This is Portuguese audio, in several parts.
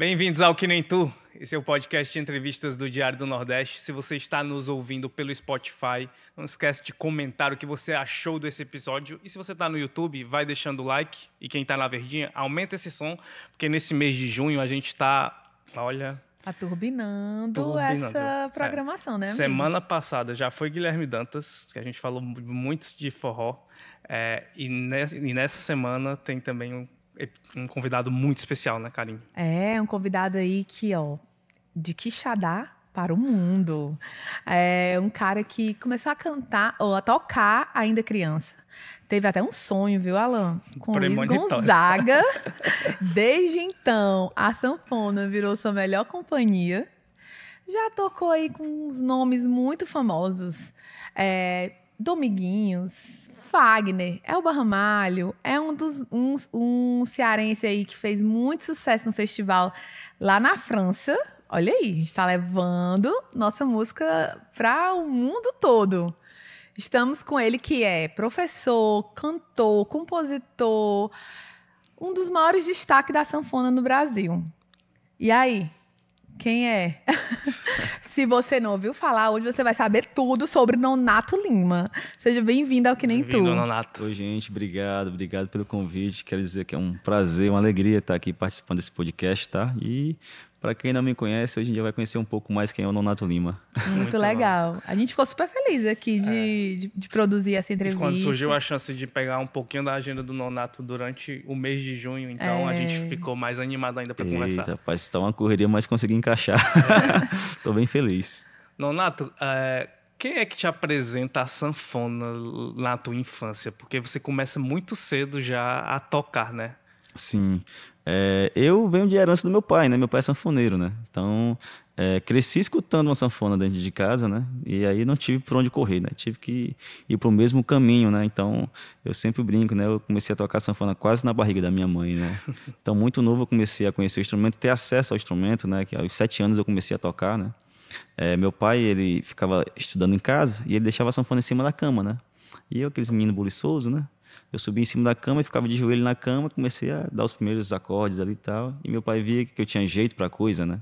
Bem-vindos ao Que Nem Tu. Esse é o podcast de entrevistas do Diário do Nordeste. Se você está nos ouvindo pelo Spotify, não esquece de comentar o que você achou desse episódio. E se você está no YouTube, vai deixando o like. E quem está na verdinha, aumenta esse som, porque nesse mês de junho a gente está, olha... Tá turbinando essa programação, né, amigo? Semana passada já foi Guilherme Dantas, que a gente falou muito de forró. E nessa semana tem também um convidado muito especial, né, Karine? Um convidado aí que, de Quixadá para o mundo. É um cara que começou a cantar, ou a tocar ainda criança. Teve até um sonho, viu, Alan? Com Luiz Gonzaga. Desde então, a sanfona virou sua melhor companhia. Já tocou aí com uns nomes muito famosos. Dominguinhos, Fagner, Elba Ramalho, é um cearense aí que fez muito sucesso no festival lá na França. Olha aí, a gente está levando nossa música para o mundo todo. Estamos com ele que é professor, cantor, compositor, um dos maiores destaques da sanfona no Brasil. E aí? Quem é? Se você não ouviu falar, hoje você vai saber tudo sobre Nonato Lima. Seja bem-vindo ao Que Nem Tu. Bem-vindo, Nonato. Oi, gente. Obrigado pelo convite. Quero dizer que é um prazer, uma alegria estar aqui participando desse podcast, tá? E para quem não me conhece, hoje em dia vai conhecer um pouco mais quem é o Nonato Lima. Muito legal. A gente ficou super feliz aqui de produzir essa entrevista. Quando surgiu a chance de pegar um pouquinho da agenda do Nonato durante o mês de junho, então a gente ficou mais animado ainda para conversar. Rapaz, está uma correria, mas consegui encaixar. Tô bem feliz. Nonato, quem é que te apresenta a sanfona na tua infância? Porque você começa muito cedo já a tocar, né? Sim. Eu venho de herança do meu pai, né? Meu pai é sanfoneiro, né? Então, cresci escutando uma sanfona dentro de casa, né? E aí não tive por onde correr, né? Tive que ir para o mesmo caminho, né? Então, eu sempre brinco, né? Eu comecei a tocar sanfona quase na barriga da minha mãe, né? Então, muito novo eu comecei a conhecer o instrumento, ter acesso ao instrumento, né? Que aos 7 anos eu comecei a tocar, né? Meu pai, ele ficava estudando em casa e ele deixava a sanfona em cima da cama, né? E eu, aqueles meninos buliçosos, né? Eu subia em cima da cama e ficava de joelho na cama, comecei a dar os primeiros acordes ali e tal. E meu pai via que eu tinha jeito pra coisa, né?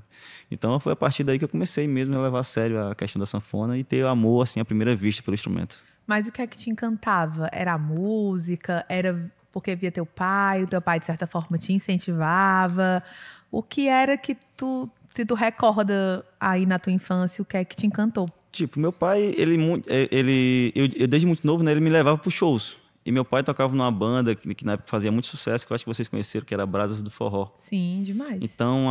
Então foi a partir daí que eu comecei mesmo a levar a sério a questão da sanfona e ter amor, assim, à primeira vista pelo instrumento. Mas o que é que te encantava? Era a música? Era porque via teu pai? O teu pai, de certa forma, te incentivava? O que era que se tu recorda aí na tua infância, o que é que te encantou? Tipo, meu pai, eu desde muito novo, né, ele me levava para shows. E meu pai tocava numa banda que na época fazia muito sucesso, que eu acho que vocês conheceram, que era Brasas do Forró. Sim, demais. Então,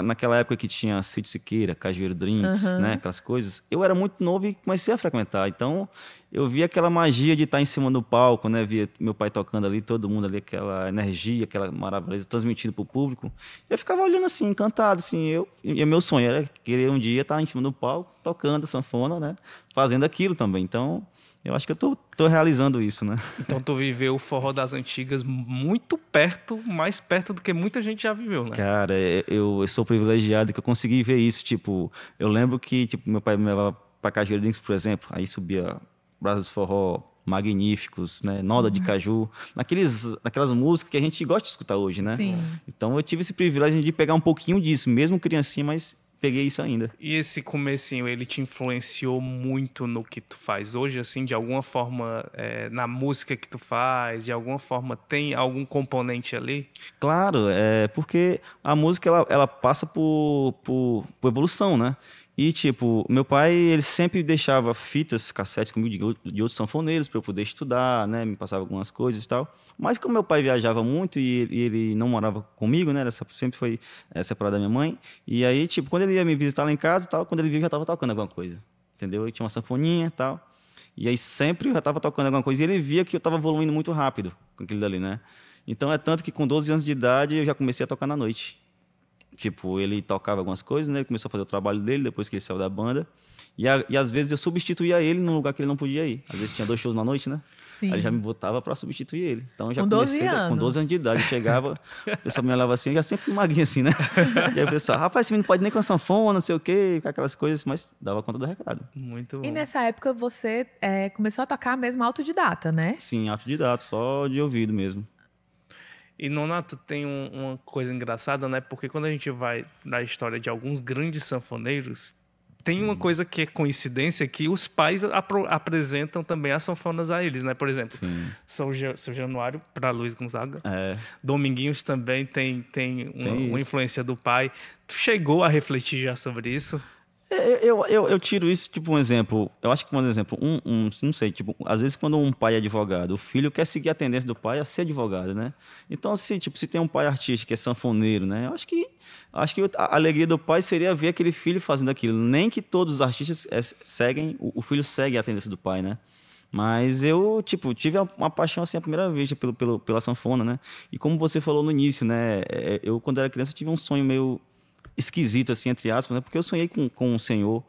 naquela época que tinha Cid Siqueira, Cajueiro Drinks, né, aquelas coisas, eu era muito novo e comecei a frequentar. Então, eu via aquela magia de estar em cima do palco, né, via meu pai tocando ali, todo mundo ali, aquela energia, aquela maravilha transmitida para o público. Eu ficava olhando assim, encantado, assim, e meu sonho era querer um dia estar em cima do palco, tocando sanfona, né, fazendo aquilo também. Então, eu acho que eu tô realizando isso, né? Então tu viveu o forró das antigas muito perto, mais perto do que muita gente já viveu, né? Cara, eu sou privilegiado que eu consegui ver isso. Tipo, eu lembro que meu pai me levava pra Cajueiro Drinks, por exemplo. Aí subia Brasas do Forró, Magníficos, né? Noda de Caju. Naquelas músicas que a gente gosta de escutar hoje, né? Sim. Então eu tive esse privilégio de pegar um pouquinho disso, mesmo criancinha, mas peguei isso ainda. E esse comecinho, ele te influenciou muito no que tu faz hoje, assim, de alguma forma, na música que tu faz, de alguma forma tem algum componente ali? Claro, porque a música ela passa por evolução, né? E, tipo, meu pai, ele sempre deixava fitas, cassetes comigo de outros sanfoneiros para eu poder estudar, né? Me passava algumas coisas e tal. Mas como meu pai viajava muito e ele não morava comigo, né? Sempre foi separado da minha mãe. E aí, tipo, quando ele ia me visitar lá em casa e tal, quando ele via, eu já estava tocando alguma coisa. Entendeu? Eu tinha uma sanfoninha e tal. E aí sempre eu já estava tocando alguma coisa. E ele via que eu estava evoluindo muito rápido com aquilo dali, né? Então, tanto que com 12 anos de idade eu já comecei a tocar na noite. Tipo, ele tocava algumas coisas, né? Ele começou a fazer o trabalho dele depois que ele saiu da banda. E às vezes eu substituía ele num lugar que ele não podia ir. Às vezes tinha 2 shows na noite, né? Sim. Aí ele já me botava para substituir ele. Então eu já comecei com 12 anos de idade. Chegava, o pessoal me olhava assim, eu já sempre fui maguinho assim, né? E aí o pessoal, rapaz, esse menino não pode nem com a sanfona, não sei o quê, aquelas coisas, mas dava conta do recado. Muito bom. E nessa época você começou a tocar mesmo autodidata, né? Sim, autodidata, só de ouvido mesmo. E, Nonato, tem uma coisa engraçada, né? Porque quando a gente vai na história de alguns grandes sanfoneiros, tem uma coisa que é coincidência, que os pais apresentam também as sanfonas a eles, né? Por exemplo, Sim. Seu Januário para Luiz Gonzaga. É, Dominguinhos também tem uma isso. influência do pai. Tu chegou a refletir já sobre isso? Eu tiro isso, tipo, um exemplo. Eu acho que, um exemplo, não sei, tipo, às vezes quando um pai é advogado, o filho quer seguir a tendência do pai a ser advogado, né? Então, assim, tipo, se tem um pai artista que é sanfoneiro, né? Eu acho que a alegria do pai seria ver aquele filho fazendo aquilo. Nem que todos os artistas seguem, o filho segue a tendência do pai, né? Mas eu, tipo, tive uma paixão, assim, à primeira vista pela sanfona, né? E como você falou no início, né? Eu, quando era criança, tive um sonho meio esquisito, assim, entre aspas, né? Porque eu sonhei com um senhor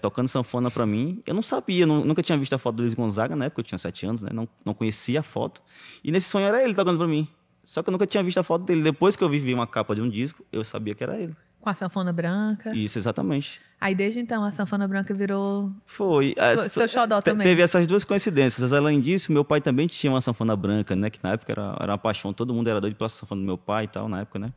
tocando sanfona pra mim. Eu não sabia, nunca tinha visto a foto do Luiz Gonzaga, na época eu tinha 7 anos, né? Não conhecia a foto. E nesse sonho era ele tocando pra mim. Só que eu nunca tinha visto a foto dele. Depois que eu vi uma capa de um disco, eu sabia que era ele. Com a sanfona branca. Isso, exatamente. Aí desde então a sanfona branca virou Foi. seu xodó também. Teve essas duas coincidências. Além disso, meu pai também tinha uma sanfona branca, né? Que na época era uma paixão. Todo mundo era doido pela sanfona do meu pai e tal, na época, né?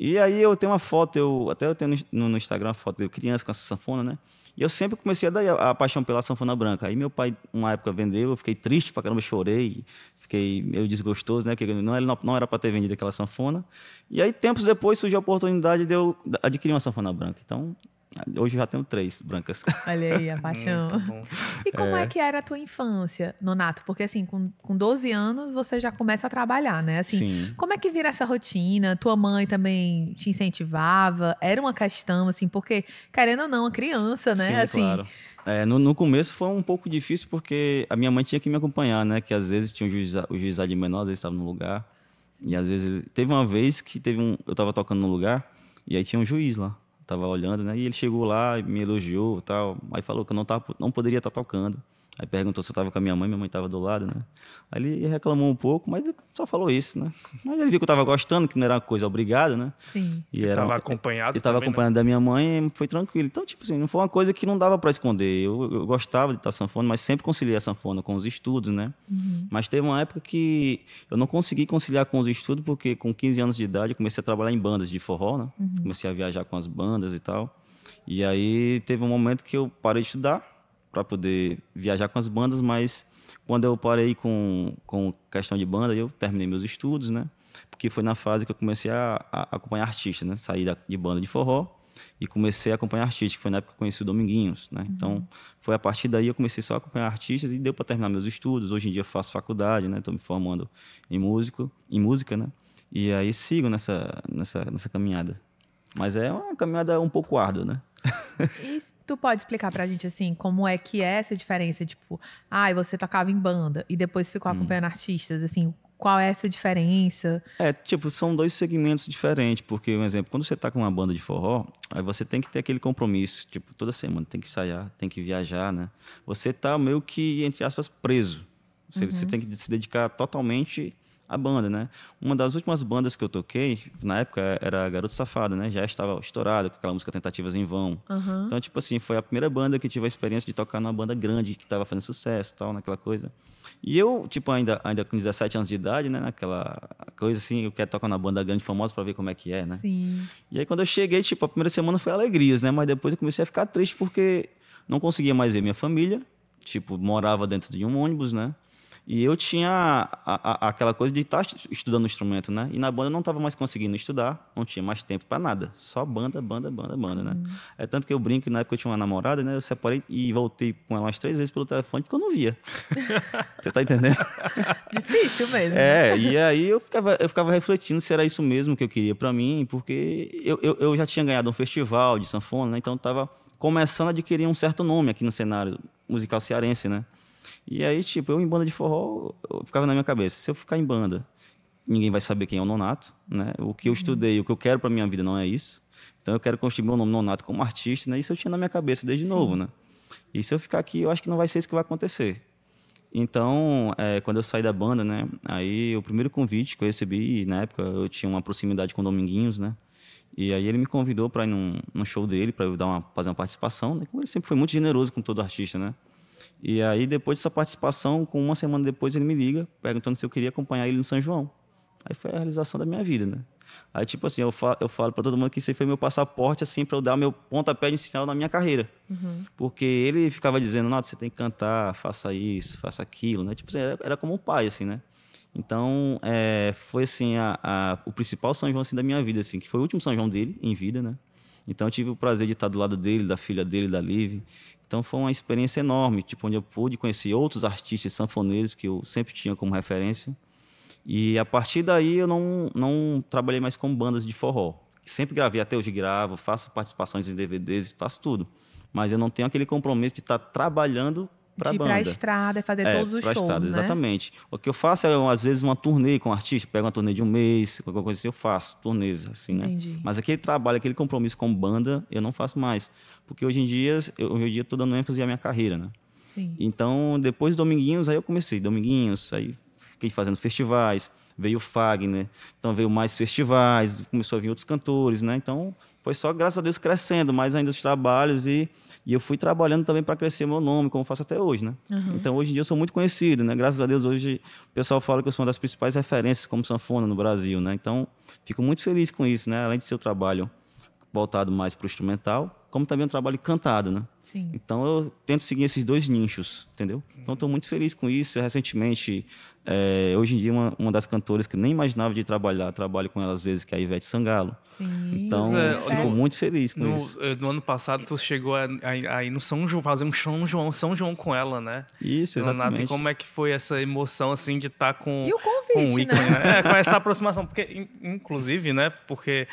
E aí eu tenho uma foto, eu tenho no Instagram uma foto de eu criança com essa sanfona, né? E eu sempre comecei a dar a paixão pela sanfona branca. Aí meu pai, uma época, vendeu, eu fiquei triste pra caramba, chorei, fiquei meio desgostoso, né? Porque não era pra ter vendido aquela sanfona. E aí, tempos depois, surgiu a oportunidade de eu adquirir uma sanfona branca. Então, hoje eu já tenho 3 brancas. Olha aí a paixão. Muito bom. E como é que era a tua infância, Nonato? Porque assim, com 12 anos você já começa a trabalhar, né? Assim, Sim. como é que vira essa rotina? Tua mãe também te incentivava? Era uma questão, assim, porque, querendo ou não, a criança, né? Sim, assim, claro. No começo foi um pouco difícil porque a minha mãe tinha que me acompanhar, né? Que às vezes tinha o juizado de menor, às vezes estava no lugar. E às vezes... Teve uma vez que eu estava tocando no lugar e aí tinha um juiz lá. Tava olhando, né? E ele chegou lá e me elogiou e tal. Aí falou que eu não poderia estar tocando. Aí perguntou se eu tava com a minha mãe estava do lado, né? Aí ele reclamou um pouco, mas ele só falou isso, né? Mas ele viu que eu tava gostando, que não era uma coisa obrigada, né? sim. E Ele era estava acompanhado ele tava também, né? acompanhando da minha mãe e foi tranquilo. Então, tipo assim, não foi uma coisa que não dava para esconder. Eu gostava de estar sanfona, mas sempre conciliei a sanfona com os estudos, né? Uhum. Mas teve uma época que eu não consegui conciliar com os estudos, porque com 15 anos de idade eu comecei a trabalhar em bandas de forró, né? Comecei a viajar com as bandas e tal. E aí teve um momento que eu parei de estudar para poder viajar com as bandas, mas quando eu parei com questão de banda, eu terminei meus estudos, né? Porque foi na fase que eu comecei a acompanhar artistas, né? Saí de banda de forró e comecei a acompanhar artistas, que foi na época que eu conheci o Dominguinhos, né? Então, foi a partir daí eu comecei só a acompanhar artistas e deu para terminar meus estudos. Hoje em dia eu faço faculdade, né? Estou me formando em música, né? E aí sigo nessa caminhada. Mas é uma caminhada um pouco árdua, né? E tu pode explicar pra gente, assim, como é que é essa diferença? Tipo, você tocava em banda e depois ficou acompanhando artistas, assim, qual é essa diferença? Tipo, são 2 segmentos diferentes, porque, um exemplo, quando você tá com uma banda de forró, aí você tem que ter aquele compromisso, tipo, toda semana tem que ensaiar, tem que viajar, né? Você tá meio que, entre aspas, preso. Você tem que se dedicar totalmente à banda, né? Uma das últimas bandas que eu toquei, na época, era Garoto Safado, né? Já estava estourado com aquela música Tentativas em Vão. Uhum. Então, tipo assim, foi a primeira banda que eu tive a experiência de tocar numa banda grande, que estava fazendo sucesso e tal, naquela coisa. E eu, tipo, ainda com 17 anos de idade, né? Naquela coisa assim, eu quero tocar na banda grande famosa pra ver como é que é, né? Sim. E aí, quando eu cheguei, tipo, a primeira semana foi alegrias, né? Mas depois eu comecei a ficar triste porque não conseguia mais ver minha família. Tipo, morava dentro de um ônibus, né? E eu tinha aquela coisa de estar estudando o instrumento, né? E na banda eu não estava mais conseguindo estudar, não tinha mais tempo para nada. Só banda, né? É tanto que eu brinco que na época eu tinha uma namorada, né? Eu separei e voltei com ela umas 3 vezes pelo telefone porque eu não via. Você tá entendendo? Difícil mesmo. E aí eu ficava refletindo se era isso mesmo que eu queria para mim, porque eu já tinha ganhado um festival de sanfona, né? Então eu estava começando a adquirir um certo nome aqui no cenário musical cearense, né? E aí, tipo, eu em banda de forró, eu ficava na minha cabeça, se eu ficar em banda, ninguém vai saber quem é o Nonato, né? O que eu estudei, o que eu quero para minha vida não é isso. Então eu quero construir meu nome Nonato como artista, né? Isso eu tinha na minha cabeça desde novo, né? E se eu ficar aqui, eu acho que não vai ser isso que vai acontecer. Então, quando eu saí da banda, né? Aí o primeiro convite que eu recebi, na época eu tinha uma proximidade com o Dominguinhos, né? E aí ele me convidou para ir num show dele, para eu fazer uma participação, né? Ele sempre foi muito generoso com todo artista, né? E aí, depois dessa participação, com uma semana depois, ele me liga, perguntando se eu queria acompanhar ele no São João. Aí foi a realização da minha vida, né? Aí, tipo assim, eu falo para todo mundo que isso aí foi meu passaporte, assim, para eu dar meu pontapé inicial na minha carreira. Porque ele ficava dizendo, não, você tem que cantar, faça isso, faça aquilo, né? Tipo assim, era como um pai, assim, né? Então, foi, assim, o principal São João, assim, da minha vida, assim, que foi o último São João dele, em vida, né? Então, eu tive o prazer de estar do lado dele, da filha dele, da Liv. Então, foi uma experiência enorme, tipo, onde eu pude conhecer outros artistas sanfoneiros que eu sempre tinha como referência. E a partir daí eu não trabalhei mais com bandas de forró. Sempre gravei, até hoje gravo, faço participações em DVDs, faço tudo. Mas eu não tenho aquele compromisso de estar trabalhando para a banda. De ir pra estrada, fazer todos os pra shows, estrada, né? exatamente. O que eu faço é, às vezes, uma turnê com um artista, pego uma turnê de um mês, qualquer coisa assim, eu faço turnês, assim, né? Entendi. Mas aquele trabalho, aquele compromisso com banda, eu não faço mais. Porque hoje em dia eu tô dando ênfase à minha carreira, né? Sim. Então, depois de Dominguinhos, aí eu comecei. Dominguinhos, aí fiquei fazendo festivais, veio o Fagner, então veio mais festivais, começou a vir outros cantores, né? Então, foi só, graças a Deus, crescendo mais ainda os trabalhos e eu fui trabalhando também para crescer meu nome, como faço até hoje, né? Então, hoje em dia eu sou muito conhecido, né? Graças a Deus, hoje o pessoal fala que eu sou uma das principais referências como sanfona no Brasil, né? Então, fico muito feliz com isso, né? Além de ser o trabalho voltado mais para o instrumental, como também um trabalho cantado, né? Sim. Então, eu tento seguir esses dois nichos, entendeu? Então, estou muito feliz com isso. Eu, recentemente, hoje em dia, uma das cantoras que eu nem imaginava de trabalhar, trabalho com ela às vezes, que é a Ivete Sangalo. Sim. Então, fico muito feliz com isso. No ano passado, tu chegou a ir no São João, fazer um São João com ela, né? Isso, exatamente. E como é que foi essa emoção, assim, de estar com E o com convite, o ícone, né? né? Com essa aproximação. Porque, inclusive, né? Porque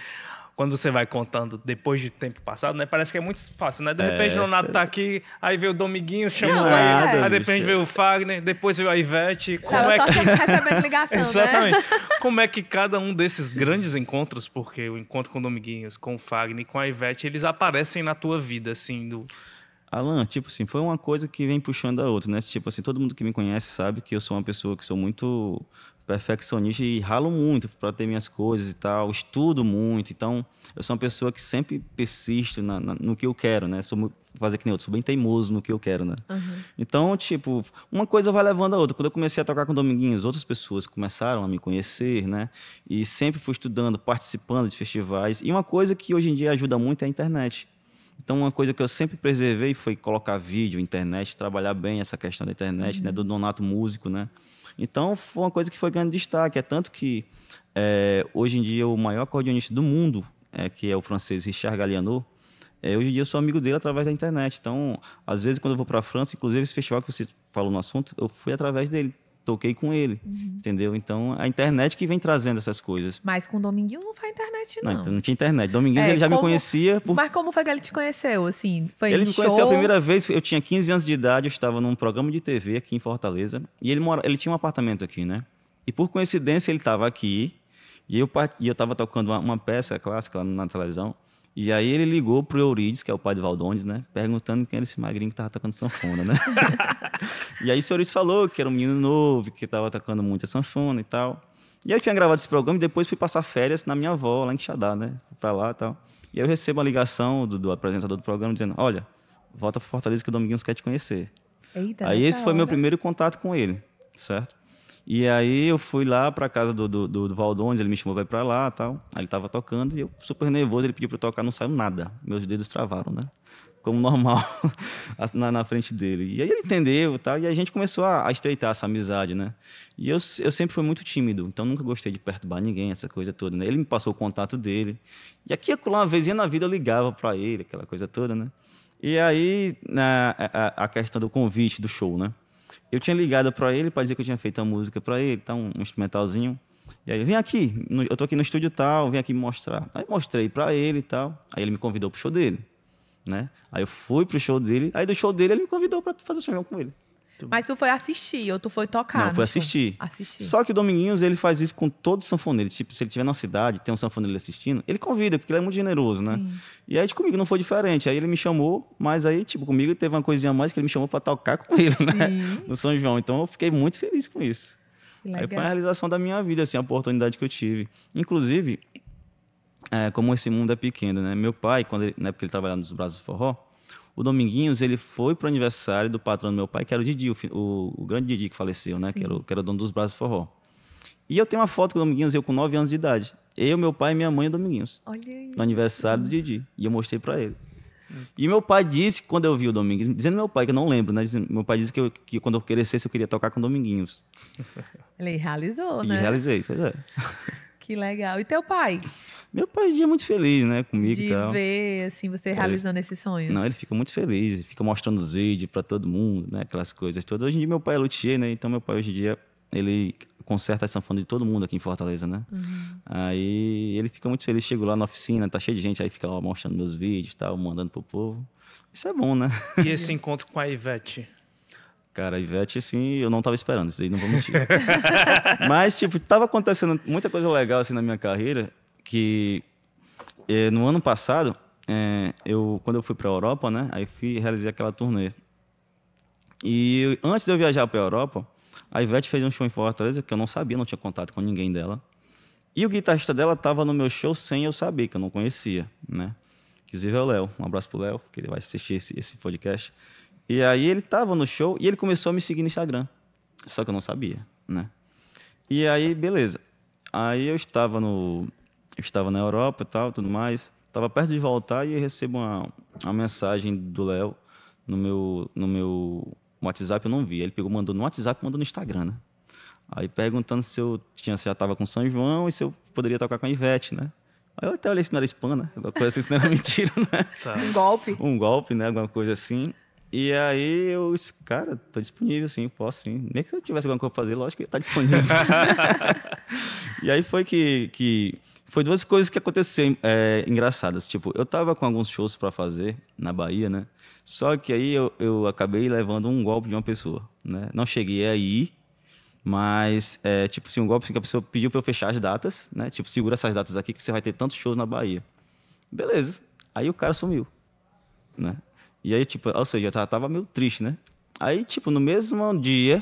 quando você vai contando depois de tempo passado, né? Parece que é muito fácil, né? De repente o Leonardo tá aqui, aí veio o Dominguinhos, chamou Não, aí, é. aí de repente veio o Fagner, depois veio a Ivete. Como Tava é só que... recebendo ligação, Exatamente. né? Como é que cada um desses grandes encontros, porque o encontro com o Dominguinhos, com o Fagner e com a Ivete, eles aparecem na tua vida, assim, do... Alan, tipo assim, foi uma coisa que vem puxando a outra, né? Tipo assim, todo mundo que me conhece sabe que eu sou uma pessoa que sou muito perfeccionista e ralo muito para ter minhas coisas e tal, estudo muito, então eu sou uma pessoa que sempre persisto no que eu quero, né? Fazer que nem outro, sou bem teimoso no que eu quero, né? Então, tipo, uma coisa vai levando a outra. Quando eu comecei a tocar com Dominguinhos, outras pessoas começaram a me conhecer, né? E sempre fui estudando, participando de festivais. E uma coisa que hoje em dia ajuda muito é a internet. Então, uma coisa que eu sempre preservei foi colocar vídeo, internet, trabalhar bem essa questão da internet, né, do Donato músico, né? Então, foi uma coisa que foi ganhando destaque. É tanto que, hoje em dia, o maior acordeonista do mundo, que é o francês Richard Galliano, hoje em dia eu sou amigo dele através da internet. Então, às vezes, quando eu vou para a França, inclusive esse festival que você falou no assunto, eu fui através dele. Toquei com ele, entendeu? Então, a internet que vem trazendo essas coisas. Mas com o Dominguinho não faz internet, não. Não, então não tinha internet. Dominguinhos, ele já me conhecia. Mas como foi que ele te conheceu, assim? Foi ele em me conheceu a show? primeira vez, eu tinha 15 anos de idade, eu estava num programa de TV aqui em Fortaleza, e ele tinha um apartamento aqui, né? E por coincidência ele estava aqui, e eu estava tocando uma peça clássica lá na televisão, e aí ele ligou pro Eurides, que é o pai do Valdones, né? Perguntando quem era esse magrinho que estava tocando sanfona, né? E aí o Eurides falou que era um menino novo, que estava tocando muita sanfona e tal. E aí eu tinha gravado esse programa e depois fui passar férias na minha avó, lá em Quixadá, né? Fui pra lá e tal. E aí eu recebo uma ligação do apresentador do programa dizendo, olha, volta pra Fortaleza que o Dominguinhos quer te conhecer. Eita, Aí esse foi meu hora. primeiro contato com ele, certo? E aí eu fui lá pra casa do Valdones, ele me chamou pra ir pra lá e tal. Aí ele tava tocando e eu super nervoso, ele pediu pra eu tocar, não saiu nada. Meus dedos travaram, né? Como normal, na frente dele. E aí ele entendeu e tal, e a gente começou a estreitar essa amizade, né? E eu sempre fui muito tímido, então nunca gostei de perturbar ninguém, essa coisa toda, né? Ele me passou o contato dele. E aqui, uma vezinha na vida, eu ligava pra ele, aquela coisa toda, né? E aí, a questão do convite do show, né? Eu tinha ligado pra ele para dizer que eu tinha feito a música pra ele, tá, um instrumentalzinho. E aí, vem aqui, eu tô aqui no estúdio tal, vem aqui me mostrar. Aí mostrei pra ele e tal, aí ele me convidou pro show dele, né? Aí eu fui pro show dele, aí do show dele ele me convidou pra fazer o show com ele. Mas tu foi assistir ou tu foi tocar? Não, no foi show? assistir. Assistir. Só que o Dominguinhos, ele faz isso com todo sanfoneiro. Tipo, se ele estiver na cidade, tem um sanfoneiro assistindo, ele convida, porque ele é muito generoso, né? Sim. E aí, comigo não foi diferente. Aí ele me chamou, mas aí, tipo, comigo teve uma coisinha a mais que ele me chamou pra tocar com ele, né? Sim. No São João. Então, eu fiquei muito feliz com isso. Que Aí foi a legal. realização da minha vida, assim, a oportunidade que eu tive. Inclusive, como esse mundo é pequeno, né? Meu pai, na época ele trabalhava nos Braços do Forró, o Dominguinhos, ele foi pro aniversário do patrão do meu pai, que era o Didi, o grande Didi que faleceu, né? Que era o dono dos Braços do Forró. E eu tenho uma foto com o Dominguinhos, eu com 9 anos de idade. Eu, meu pai, minha mãe e o Dominguinhos. Olha aí. No aniversário do Didi. E eu mostrei pra ele. E meu pai disse, quando eu vi o Dominguinhos, dizendo meu pai, que eu não lembro, né? Meu pai disse que quando eu crescesse eu queria tocar com o Dominguinhos. Ele realizou, E né? realizei, pois é. Que legal. E teu pai? Meu pai é muito feliz, né, comigo e De tal. ver, assim, você realizando esses sonhos. Não, ele fica muito feliz, ele fica mostrando os vídeos pra todo mundo, né, aquelas coisas todas. Hoje em dia meu pai é luthier, né, então meu pai hoje em dia, ele conserta a sanfona de todo mundo aqui em Fortaleza, né. Aí ele fica muito feliz, chego lá na oficina, tá cheio de gente, aí fica lá mostrando meus vídeos e tal, mandando pro povo. Isso é bom, né. E esse encontro com a Ivete? Cara, a Ivete, assim, eu não tava esperando, isso aí não vou mentir. Mas, tipo, tava acontecendo muita coisa legal, assim, na minha carreira, que no ano passado, quando eu fui pra Europa, né, aí realizei aquela turnê. E antes de eu viajar pra Europa, a Ivete fez um show em Fortaleza, que eu não sabia, não tinha contato com ninguém dela. E o guitarrista dela tava no meu show sem eu saber, que eu não conhecia, né. Inclusive é o Léo, um abraço pro Léo, que ele vai assistir esse podcast. E aí ele tava no show e ele começou a me seguir no Instagram. Só que eu não sabia, né? E aí, beleza. Aí eu estava na Europa e tal, tudo mais. Tava perto de voltar e eu recebo uma mensagem do Léo no meu WhatsApp, eu não vi. Ele pegou, mandou no WhatsApp, mandou no Instagram, né? Aí perguntando se eu já tava com São João e se eu poderia tocar com a Ivete, né? Aí eu até olhei se não era spam, né? Alguma coisa assim, se não era mentira, né? Tá. Um golpe. Um golpe, né? Alguma coisa assim. E aí eu disse, cara, tô disponível, sim, posso sim. Nem que eu tivesse alguma coisa pra fazer, lógico que tá disponível. E aí foi que foi duas coisas que aconteceram engraçadas. Tipo, eu tava com alguns shows pra fazer na Bahia, né? Só que aí eu acabei levando um golpe de uma pessoa, né? Não cheguei aí, mas, tipo assim, um golpe que a pessoa pediu pra eu fechar as datas, né? Tipo, segura essas datas aqui que você vai ter tantos shows na Bahia. Beleza. Aí o cara sumiu, né? E aí, tipo, ou seja, eu tava meio triste, né? Aí, tipo, no mesmo dia,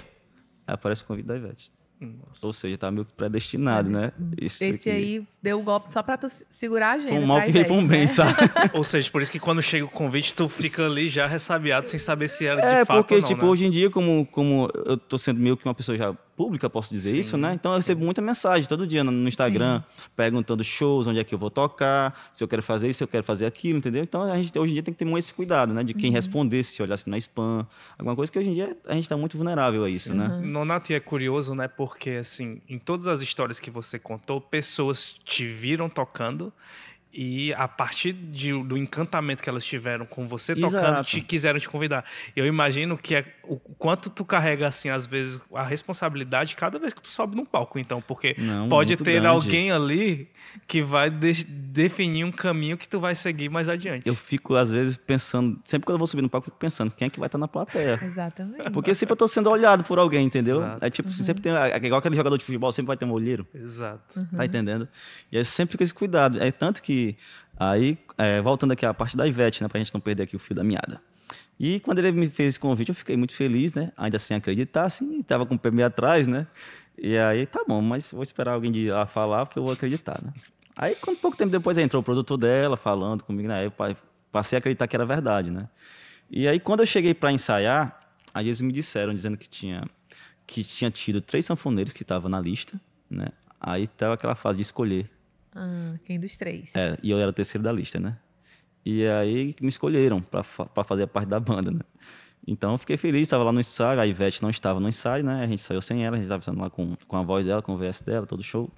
aparece o convite da Ivete. Nossa. Ou seja, tava meio que predestinado, né? Esse aí deu o golpe só pra tu segurar a agenda. foi um mal pra que veio pra um Ivete, bem, né? sabe? Ou seja, por isso que quando chega o convite, tu fica ali já ressabiado, sem saber se era de fato Porque, ou não, tipo, né? hoje em dia, como eu tô sendo meio que uma pessoa já pública, posso dizer Sim, isso, né? Então eu recebo muita mensagem todo dia no Instagram, perguntando shows, onde é que eu vou tocar, se eu quero fazer isso, se eu quero fazer aquilo, entendeu? Então a gente hoje em dia tem que ter muito esse cuidado, né? De quem responder, se olhar se não é spam, alguma coisa que hoje em dia a gente tá muito vulnerável a isso, né? Nonato, e é curioso, né? Porque, assim, em todas as histórias que você contou, pessoas te viram tocando e, a partir do encantamento que elas tiveram com você tocando, Exato. quiseram te convidar. Eu imagino que o quanto tu carrega, assim, às vezes, a responsabilidade cada vez que tu sobe num palco, então. Porque Não, pode muito ter grande. alguém ali que vai definir um caminho que tu vai seguir mais adiante. Eu fico, às vezes, pensando, sempre que eu vou subir no palco, eu fico pensando, quem é que vai estar na plateia? Exatamente. Porque sempre eu tô sendo olhado por alguém, entendeu? Exato. É tipo, sempre tem, igual aquele jogador de futebol, sempre vai ter um olheiro, Exato. tá entendendo? E aí sempre fica esse cuidado. É tanto que, aí, voltando aqui à parte da Ivete, né, pra gente não perder aqui o fio da meada. E quando ele me fez esse convite, eu fiquei muito feliz, né? Ainda sem acreditar, assim, tava com o pé meio atrás, né? E aí, tá bom, mas vou esperar alguém de lá falar, porque eu vou acreditar, né? Aí, quando pouco tempo depois, entrou o produtor dela falando comigo, né? Aí eu passei a acreditar que era verdade, né? E aí, quando eu cheguei para ensaiar, aí eles me disseram, dizendo que tinha tido 3 sanfoneiros que estavam na lista, né? Aí tava aquela fase de escolher. Quem dos 3? E eu era o terceiro da lista, né? E aí me escolheram para fazer a parte da banda, né? Então eu fiquei feliz, estava lá no ensaio, a Ivete não estava no ensaio, né? A gente saiu sem ela, a gente estava lá com a voz dela, com o VS dela, todo show.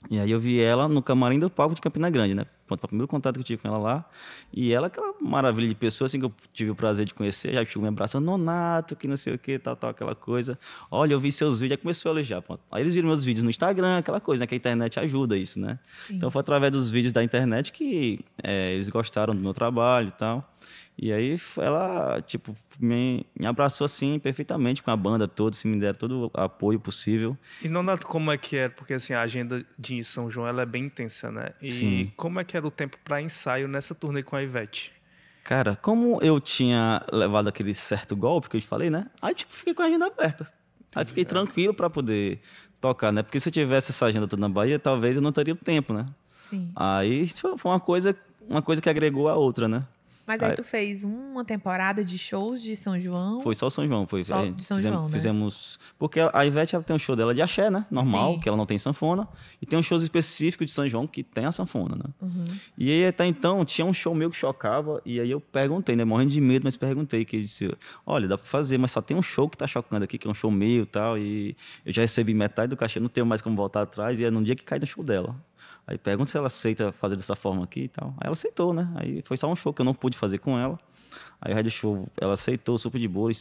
E aí eu vi ela no camarim do palco de Campina Grande, né? Pronto, foi o primeiro contato que eu tive com ela lá. E ela, aquela maravilha de pessoa, assim, que eu tive o prazer de conhecer, já chegou me abraçando, Nonato, que não sei o que, tal, aquela coisa. Olha, eu vi seus vídeos, aí começou a elogiar, pronto. Aí eles viram meus vídeos no Instagram, aquela coisa, né? Que a internet ajuda isso, né? Sim. Então foi através dos vídeos da internet que eles gostaram do meu trabalho e tal. E aí ela, tipo, me abraçou assim perfeitamente com a banda toda, assim, me deram todo o apoio possível. E Nonato, como é que era? Porque assim, a agenda de São João ela é bem intensa, né? E Sim. como é que era o tempo para ensaio nessa turnê com a Ivete? Cara, como eu tinha levado aquele certo golpe que eu te falei, né? Aí, tipo, fiquei com a agenda aberta. Aí fiquei tranquilo pra poder tocar, né? Porque se eu tivesse essa agenda toda na Bahia, talvez eu não teria o tempo, né? Sim. Aí isso foi uma coisa que agregou a outra, né? Mas aí tu fez uma temporada de shows de São João? Foi só São João. Só de São João, né? Fizemos... Porque a Ivete ela tem um show dela de axé, né? Normal, Sim. que ela não tem sanfona. E tem um shows específico de São João que tem a sanfona, né? Uhum. E aí, até então, tinha um show meu que chocava. E aí eu perguntei, né? Morrendo de medo, mas perguntei. Que disse, olha, dá pra fazer, mas só tem um show que tá chocando aqui, que é um show meu e tal. E eu já recebi metade do cachê, não tenho mais como voltar atrás. E é num dia que cai no show dela. Aí pergunta se ela aceita fazer dessa forma aqui e tal. Aí ela aceitou, né? Aí foi só um show que eu não pude fazer com ela. Aí a Rádio Show, ela aceitou, super de boa.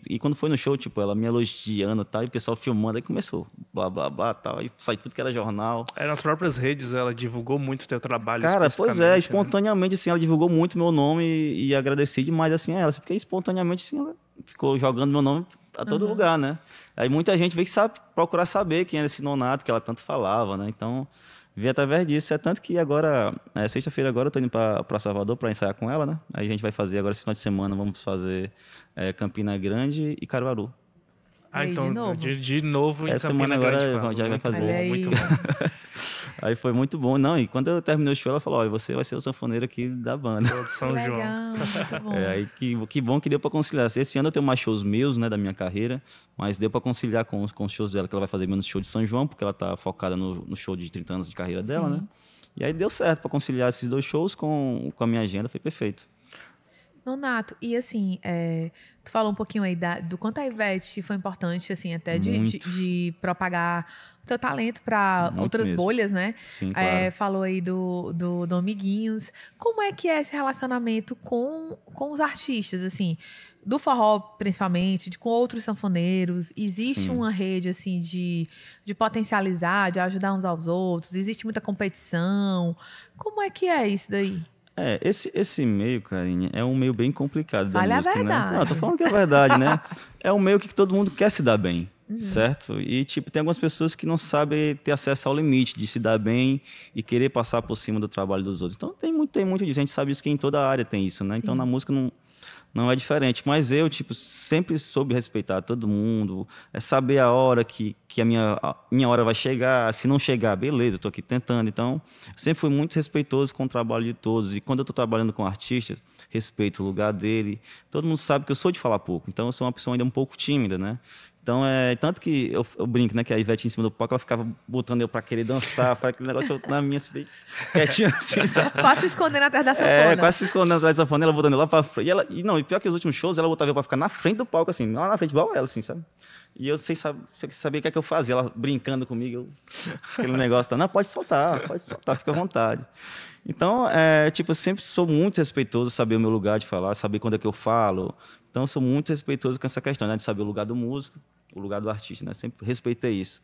E quando foi no show, tipo, ela me elogiando e tal, e o pessoal filmando, aí começou, blá, blá, blá, tal. Aí sai tudo que era jornal. Nas próprias redes, ela divulgou muito o teu trabalho. Cara, pois especificamente, né? espontaneamente, assim, ela divulgou muito meu nome e agradeci demais, assim, a ela. Porque espontaneamente, assim, ela ficou jogando meu nome a todo lugar, né? Aí muita gente veio que sabe, procurar saber quem era esse Nonato, que ela tanto falava, né? Então... vi através disso, é tanto que agora, sexta-feira agora eu tô indo para Salvador para ensaiar com ela, né? Aí a gente vai fazer agora esse final de semana, vamos fazer Campina Grande e Caruaru. Aí, então, de novo? Em Essa Campina semana agora Grande, já vai fazer. Olha aí. Muito bom. Aí foi muito bom. Não, e quando eu terminei o show, ela falou, olha, você vai ser o sanfoneiro aqui da banda. De São João. Legal, muito bom. Aí que bom que deu para conciliar. Esse ano eu tenho mais shows meus, né, da minha carreira, mas deu para conciliar com os shows dela, que ela vai fazer menos show de São João, porque ela tá focada no show de 30 anos de carreira dela, Sim. né? E aí deu certo para conciliar esses dois shows com a minha agenda, foi perfeito. Nonato, e assim, tu falou um pouquinho aí do quanto a Ivete foi importante, assim, até de propagar o teu talento para Muito outras mesmo. bolhas, né? Sim, claro. Falou aí do Amiguinhos. Como é que é esse relacionamento com os artistas, assim? Do forró, principalmente, com outros sanfoneiros? Existe Sim. uma rede, assim, de potencializar, de ajudar uns aos outros? Existe muita competição? Como é que é isso daí? Esse meio, Karine, é um meio bem complicado da Vale a música, verdade. né? Não, tô falando que é verdade, né? É um meio que todo mundo quer se dar bem, certo? E, tipo, tem algumas pessoas que não sabem ter acesso ao limite de se dar bem e querer passar por cima do trabalho dos outros. Então, tem muito disso. A gente sabe isso que em toda área tem isso, né? Então, Sim. na música não é diferente. Mas eu, tipo, sempre soube respeitar todo mundo, saber a hora que a minha hora vai chegar. Se não chegar, beleza, eu tô aqui tentando. Então, sempre fui muito respeitoso com o trabalho de todos. E quando eu tô trabalhando com artistas, respeito o lugar dele. Todo mundo sabe que eu sou de falar pouco. Então, eu sou uma pessoa ainda um pouco tímida, né? Então, tanto que eu brinco, né, que a Ivete em cima do palco, ela ficava botando eu pra querer dançar, faz aquele negócio na minha, assim, bem quietinho, assim, sabe? Quase se escondendo atrás da sanfona. Quase se escondendo atrás da sanfona, ela botando eu lá pra frente. E pior que os últimos shows, ela botava eu pra ficar na frente do palco, assim, lá na frente, igual ela, assim, sabe? E eu sem saber o que é que eu fazia, ela brincando comigo, aquele negócio, não, pode soltar, fica à vontade. Então, tipo, eu sempre sou muito respeitoso, saber o meu lugar de falar, saber quando é que eu falo. Então, eu sou muito respeitoso com essa questão, né, de saber o lugar do músico, o lugar do artista, né? Sempre respeitei isso.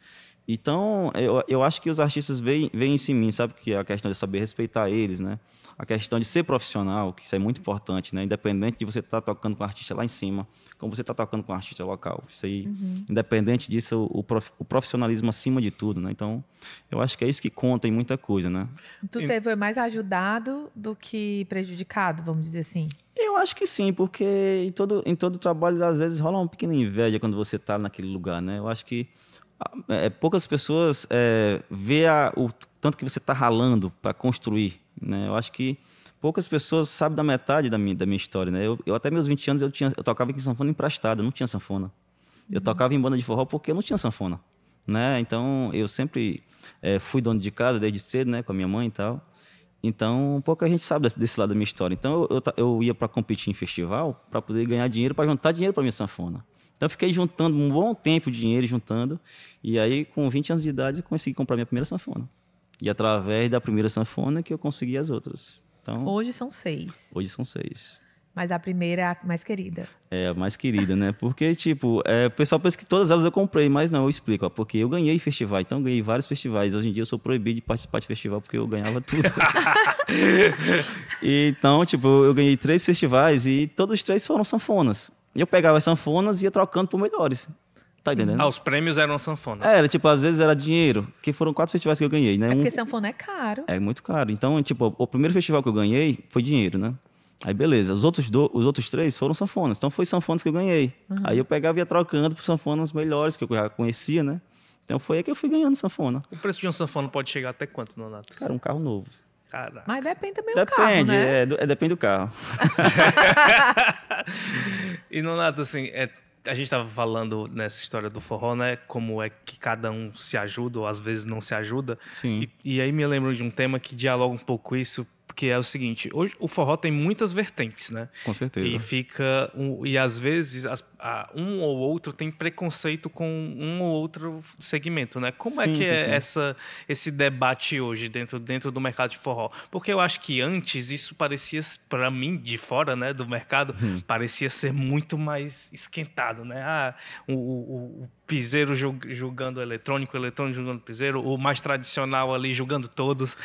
Então, eu acho que os artistas veem isso em mim, sabe? Que é a questão de saber respeitar eles, né? A questão de ser profissional, que isso é muito importante, né? Independente de você estar tocando com um artista lá em cima, como você está tocando com um artista local. Isso aí, independente disso, o profissionalismo acima de tudo, né? Então, eu acho que é isso que conta em muita coisa, né? Tu foi mais ajudado do que prejudicado, vamos dizer assim? Eu acho que sim, porque em todo trabalho, às vezes, rola uma pequena inveja quando você está naquele lugar, né? Eu acho que poucas pessoas vê o tanto que você está ralando para construir, né? Eu acho que poucas pessoas sabem da metade da minha história, né? Eu até meus 20 anos eu tocava aqui sanfona emprestada, não tinha sanfona. Eu tocava em banda de forró porque eu não tinha sanfona, né? Então eu sempre fui dono de casa desde cedo, né, com a minha mãe e tal. Então pouca gente sabe desse lado da minha história. Então eu ia para competir em festival para poder ganhar dinheiro, para juntar dinheiro para minha sanfona. Então eu fiquei juntando um bom tempo de dinheiro, juntando, e aí com 20 anos de idade eu consegui comprar minha primeira sanfona. E através da primeira sanfona que eu consegui as outras. Então, Hoje são 6. hoje são 6. Mas a primeira é a mais querida. É a mais querida, né? Porque, tipo, o pessoal pensa que todas elas eu comprei, mas não, eu explico, ó, porque eu ganhei festival, então eu ganhei vários festivais. Hoje em dia eu sou proibido de participar de festival porque eu ganhava tudo. Então, tipo, eu ganhei 3 festivais e todos os 3 foram sanfonas. E eu pegava as sanfonas e ia trocando por melhores. Tá entendendo? Os prêmios eram sanfonas. Era, tipo, às vezes era dinheiro, que foram 4 festivais que eu ganhei, né? Porque sanfona é caro. É muito caro. Então, tipo, o primeiro festival que eu ganhei foi dinheiro, né? Aí, beleza. Os outros 3 foram sanfonas. Então, foi sanfonas que eu ganhei. Aí eu pegava e ia trocando por sanfonas melhores, que eu já conhecia, né? Então, foi aí que eu fui ganhando sanfona. O preço de uma sanfona pode chegar até quanto, Nonato? Cara, um carro novo. Caraca. Mas depende também do carro, né? Depende do carro. E, Nonato, assim, a gente estava falando nessa história do forró, né? Como é que cada um se ajuda ou às vezes não se ajuda. Sim. E aí me lembro de um tema que dialoga um pouco com isso, que é o seguinte: hoje o forró tem muitas vertentes, né? Com certeza. E às vezes um ou outro tem preconceito com um ou outro segmento, né? Como é que é esse debate hoje dentro do mercado de forró? Porque eu acho que antes isso parecia, para mim, de fora, né, do mercado, parecia ser muito mais esquentado, né? O piseiro julgando o eletrônico julgando o piseiro, o mais tradicional ali julgando todos.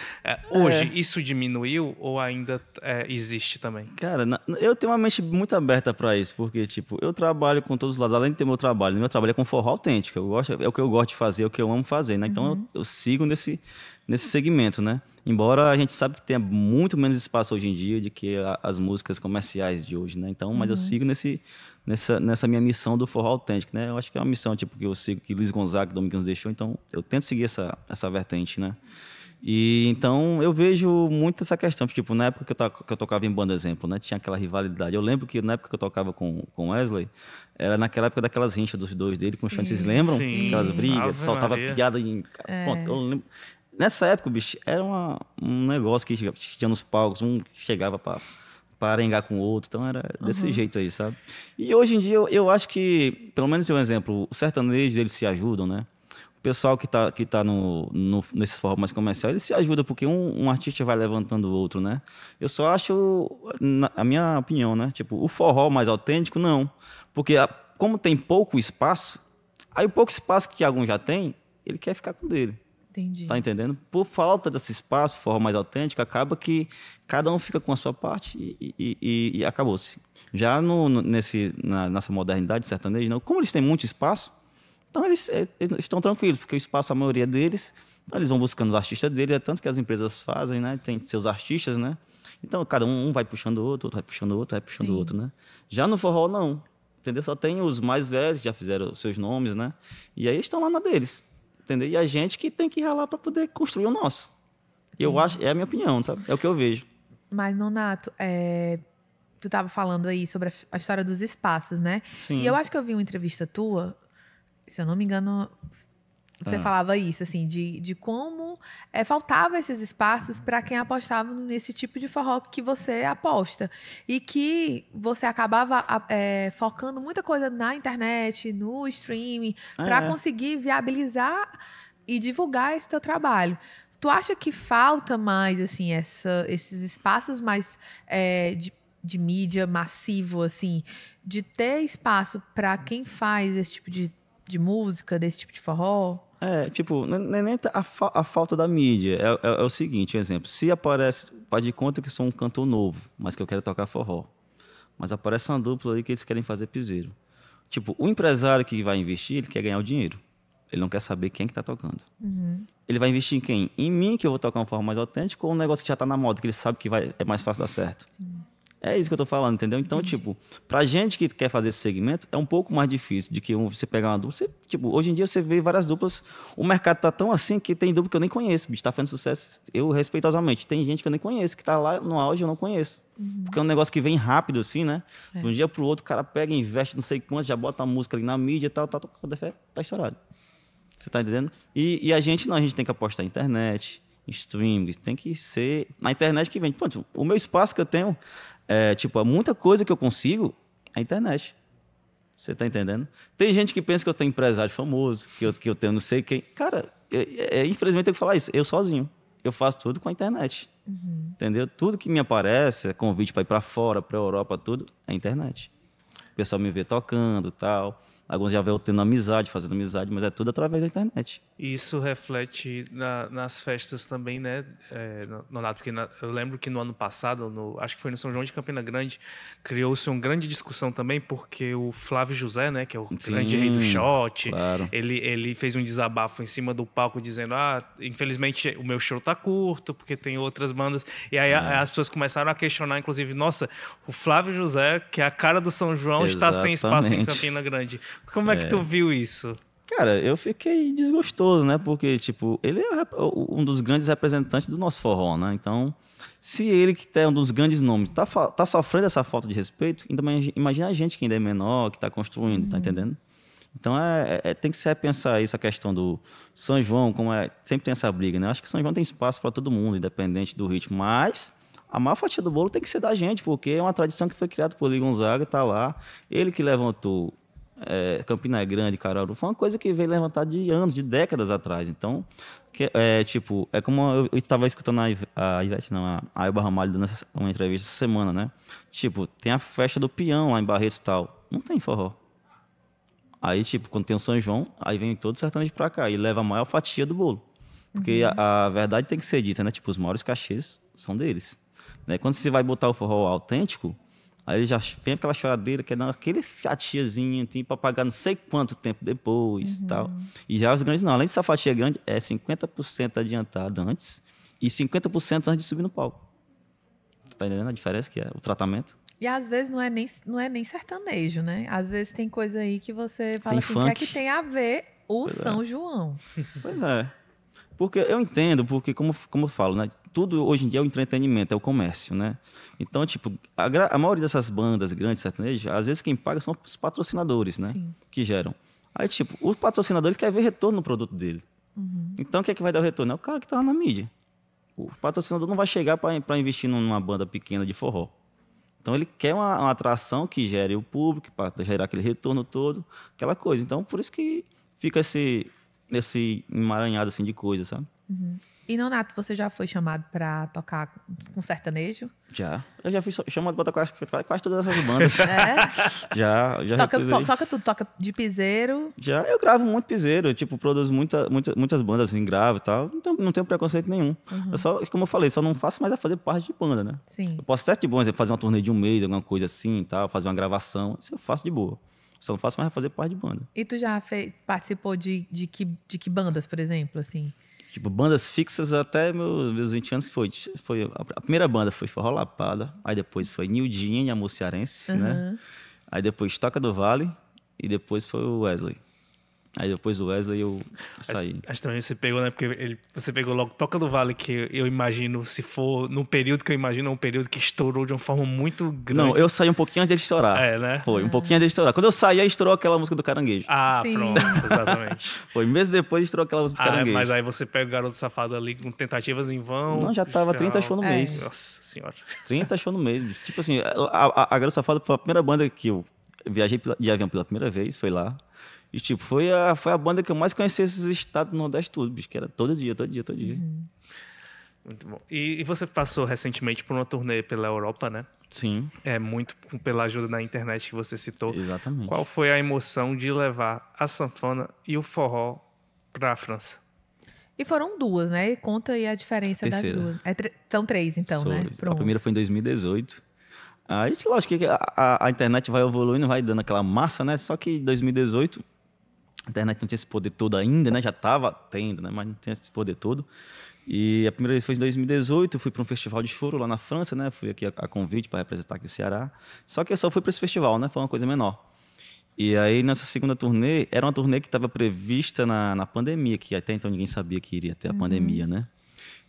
Hoje, isso diminuiu ou ainda existe também? Cara, eu tenho uma mente muito aberta para isso, porque, tipo, eu trabalho com todos os lados, além de ter meu trabalho é com forró autêntico, é o que eu gosto de fazer, é o que eu amo fazer, né? Então, eu sigo nesse segmento, né? Embora a gente sabe que tenha muito menos espaço hoje em dia do que as músicas comerciais de hoje, né? Então, mas eu sigo nessa minha missão do forró autêntico, né? Eu acho que é uma missão, tipo, que eu sigo, que Luiz Gonzaga, Domingos deixou, então eu tento seguir essa vertente, né? E então eu vejo muito essa questão, tipo, na época que eu tocava em banda, exemplo, né? Tinha aquela rivalidade. Eu lembro que na época que eu tocava com Wesley, era naquela época daquelas rinchas dos dois dele com o Xande, vocês lembram? Sim. Aquelas brigas, soltava piada em... Ponto, eu lembro. Nessa época, bicho, era um negócio que tinha nos palcos, um chegava para arengar com o outro, então era desse jeito aí, sabe? E hoje em dia eu acho que, pelo menos um exemplo, o sertanejo, eles se ajudam, né? O pessoal que tá nesse forró mais comercial, ele se ajuda, porque um artista vai levantando o outro, né? Eu só acho, a minha opinião, né? Tipo, o forró mais autêntico, não. Porque como tem pouco espaço, aí o pouco espaço que algum já tem, ele quer ficar com o dele. Entendi. Tá entendendo? Por falta desse espaço, forró mais autêntico, acaba que cada um fica com a sua parte e acabou-se. Já nessa modernidade sertaneja, não. Como eles têm muito espaço, então eles estão tranquilos, porque o espaço, a maioria deles, então eles vão buscando os artistas dele, é tanto que as empresas fazem, né? Tem seus artistas, né? Então cada um vai puxando o outro vai puxando o outro, vai puxando o outro, né? Já no forró, não. Entendeu? Só tem os mais velhos, que já fizeram seus nomes, né? E aí estão lá na deles. Entendeu? E a gente que tem que ralar para poder construir o nosso. Eu acho, é a minha opinião, sabe? É o que eu vejo. Mas, Nonato, tu estava falando aí sobre a história dos espaços, né? Sim. E eu acho que eu vi uma entrevista tua, se eu não me engano, você falava isso, assim, de como faltava esses espaços para quem apostava nesse tipo de forró que você aposta. E que você acabava focando muita coisa na internet, no streaming, para conseguir viabilizar e divulgar esse teu trabalho. Tu acha que falta mais, assim, esses espaços mais de mídia massivo, assim, de ter espaço para quem faz esse tipo de música, desse tipo de forró? Tipo, não é nem a falta da mídia. É o seguinte, um exemplo. Se aparece, faz de conta que sou um cantor novo, mas que eu quero tocar forró. Mas aparece uma dupla aí que eles querem fazer piseiro. Tipo, o empresário que vai investir, ele quer ganhar o dinheiro. Ele não quer saber quem que tá tocando. Ele vai investir em quem? Em mim, que eu vou tocar uma forma mais autêntica, ou um negócio que já tá na moda, que ele sabe que é mais fácil dar certo. Sim. É isso que eu tô falando, entendeu? Então, tipo, pra gente que quer fazer esse segmento, é um pouco mais difícil de que você pegar uma dupla. Hoje em dia você vê várias duplas, o mercado tá tão assim que tem dupla que eu nem conheço, bicho, tá fazendo sucesso, eu respeitosamente. Tem gente que eu nem conheço, que tá lá no auge, eu não conheço. Porque é um negócio que vem rápido, assim, né? De um dia pro outro, o cara pega, investe não sei quanto, já bota a música ali na mídia e tal, tá estourado. Você tá entendendo? E a gente não, a gente tem que apostar na internet, em streaming, tem que ser na internet que vem. Pronto, o meu espaço que eu tenho, muita coisa que eu consigo é a internet. Você tá entendendo? Tem gente que pensa que eu tenho empresário famoso, que eu tenho não sei quem. Cara, infelizmente eu tenho que falar isso. Eu sozinho. Eu faço tudo com a internet. Entendeu? Tudo que me aparece, convite para ir para fora, para Europa, tudo, é internet. O pessoal me vê tocando e tal. Alguns já vê eu tendo amizade, fazendo amizade, mas é tudo através da internet. Isso reflete nas festas também, né, Nonato? Porque eu lembro que no ano passado, acho que foi no São João de Campina Grande, criou-se uma grande discussão também, porque o Flávio José, né, que é o grande rei do shot, claro. ele fez um desabafo em cima do palco dizendo, infelizmente o meu show tá curto, porque tem outras bandas. E aí as pessoas começaram a questionar, inclusive, nossa, o Flávio José, que é a cara do São João, está sem espaço em Campina Grande. Como é que tu viu isso? Cara, eu fiquei desgostoso, né? Porque, tipo, ele é um dos grandes representantes do nosso forró, né? Então, se ele, que é um dos grandes nomes, tá sofrendo essa falta de respeito, então imagina a gente que ainda é menor, que tá construindo, tá entendendo? Então, tem que se repensar isso, a questão do São João, sempre tem essa briga, né? Eu acho que São João tem espaço para todo mundo, independente do ritmo, mas a maior fatia do bolo tem que ser da gente, porque é uma tradição que foi criada por Eli Gonzaga, tá lá, ele que levantou Campina Grande, Caruaru, foi uma coisa que veio levantada de anos, de décadas atrás. Então, é como eu estava escutando a Ivete, não, a Elba Ramalho dando uma entrevista essa semana, né? Tipo, tem a festa do peão lá em Barretos e tal. Não tem forró. Aí, tipo, quando tem o São João, aí vem todo o sertanejo pra cá e leva a maior fatia do bolo. Porque a verdade tem que ser dita, né? Tipo, os maiores cachês são deles. Né? Quando você vai botar o forró autêntico, aí já vem aquela choradeira, que é dar aquele fatiazinho, assim, pra pagar não sei quanto tempo depois e tal. E já os grandes não. Além dessa fatia grande, é 50% adiantado antes e 50% antes de subir no palco. Tá entendendo a diferença que é o tratamento? E às vezes não é nem sertanejo, né? Às vezes tem coisa aí que você fala Tem assim, funk. o que é que tem a ver o São João? Pois é. Porque eu entendo, porque como eu falo, né? Tudo hoje em dia é o entretenimento, é o comércio, né? Então, tipo, a maioria dessas bandas grandes sertanejos, às vezes quem paga são os patrocinadores, né? Sim. Que geram. Aí, tipo, os patrocinadores querem ver retorno no produto dele. Então, o que é que vai dar o retorno? É o cara que tá lá na mídia. O patrocinador não vai chegar para investir numa banda pequena de forró. Então, ele quer uma atração que gere o público, para gerar aquele retorno todo, aquela coisa. Então, por isso que fica esse emaranhado assim, de coisa, sabe? E, Nonato, você já foi chamado pra tocar com sertanejo? Já. Eu já fui chamado para tocar quase todas essas bandas. Já recusei. Toca tudo, toca de piseiro. Já, eu gravo muito piseiro, eu, tipo, produzo muitas bandas, assim, gravo e tal. Não tenho preconceito nenhum. Eu só, como eu falei, só não faço mais a fazer parte de banda, né? Sim. Eu posso até, de bom exemplo, fazer uma turnê de um mês, alguma coisa assim e tal, fazer uma gravação. Isso eu faço de boa. Só não faço mais a fazer parte de banda. E tu já participou de que bandas, por exemplo, assim? Tipo, bandas fixas até meus 20 anos, que foi a primeira banda foi Forró Lapada, aí depois foi Nildinha, em Amor Cearense, né? Aí depois Toca do Vale e depois foi o Wesley. Aí depois do Wesley eu saí. Acho que também você pegou, né? Porque você pegou logo Toca do Vale, que eu imagino, se for no período que eu imagino, é um período que estourou de uma forma muito grande. Não, eu saí um pouquinho antes de estourar. É, né? Foi, um pouquinho antes de estourar. Quando eu saí, aí estourou aquela música do Caranguejo. Ah, Sim. pronto, exatamente. Foi meses depois estourou aquela música do Caranguejo. Mas aí você pega o Garoto Safado ali com tentativas em vão. Não, já tava 30 shows no mês. Nossa senhora. 30 shows no mês. Bicho. Tipo assim, a Garoto Safado foi a primeira banda que eu viajei de avião pela primeira vez, foi lá. E, tipo, foi a banda que eu mais conheci esses estados do Nordeste tudo, bicho, que era todo dia. Muito bom. E você passou recentemente por uma turnê pela Europa, né? Sim. É muito pela ajuda na internet que você citou. Exatamente. Qual foi a emoção de levar a sanfona e o forró para a França? E foram duas, né? Conta aí a diferença Terceira. das duas. São três, então, né? A primeira foi em 2018. Aí, lógico que a internet vai evoluindo, vai dando aquela massa, né? Só que em 2018, a internet não tinha esse poder todo ainda, né? Já estava tendo, né? Mas não tinha esse poder todo. E a primeira vez foi em 2018, eu fui para um festival de choro lá na França, né? Fui aqui a convite para representar aqui o Ceará. Só que eu só fui para esse festival, né? Foi uma coisa menor. E aí, nessa segunda turnê, era uma turnê que estava prevista na pandemia, que até então ninguém sabia que iria ter a pandemia, né?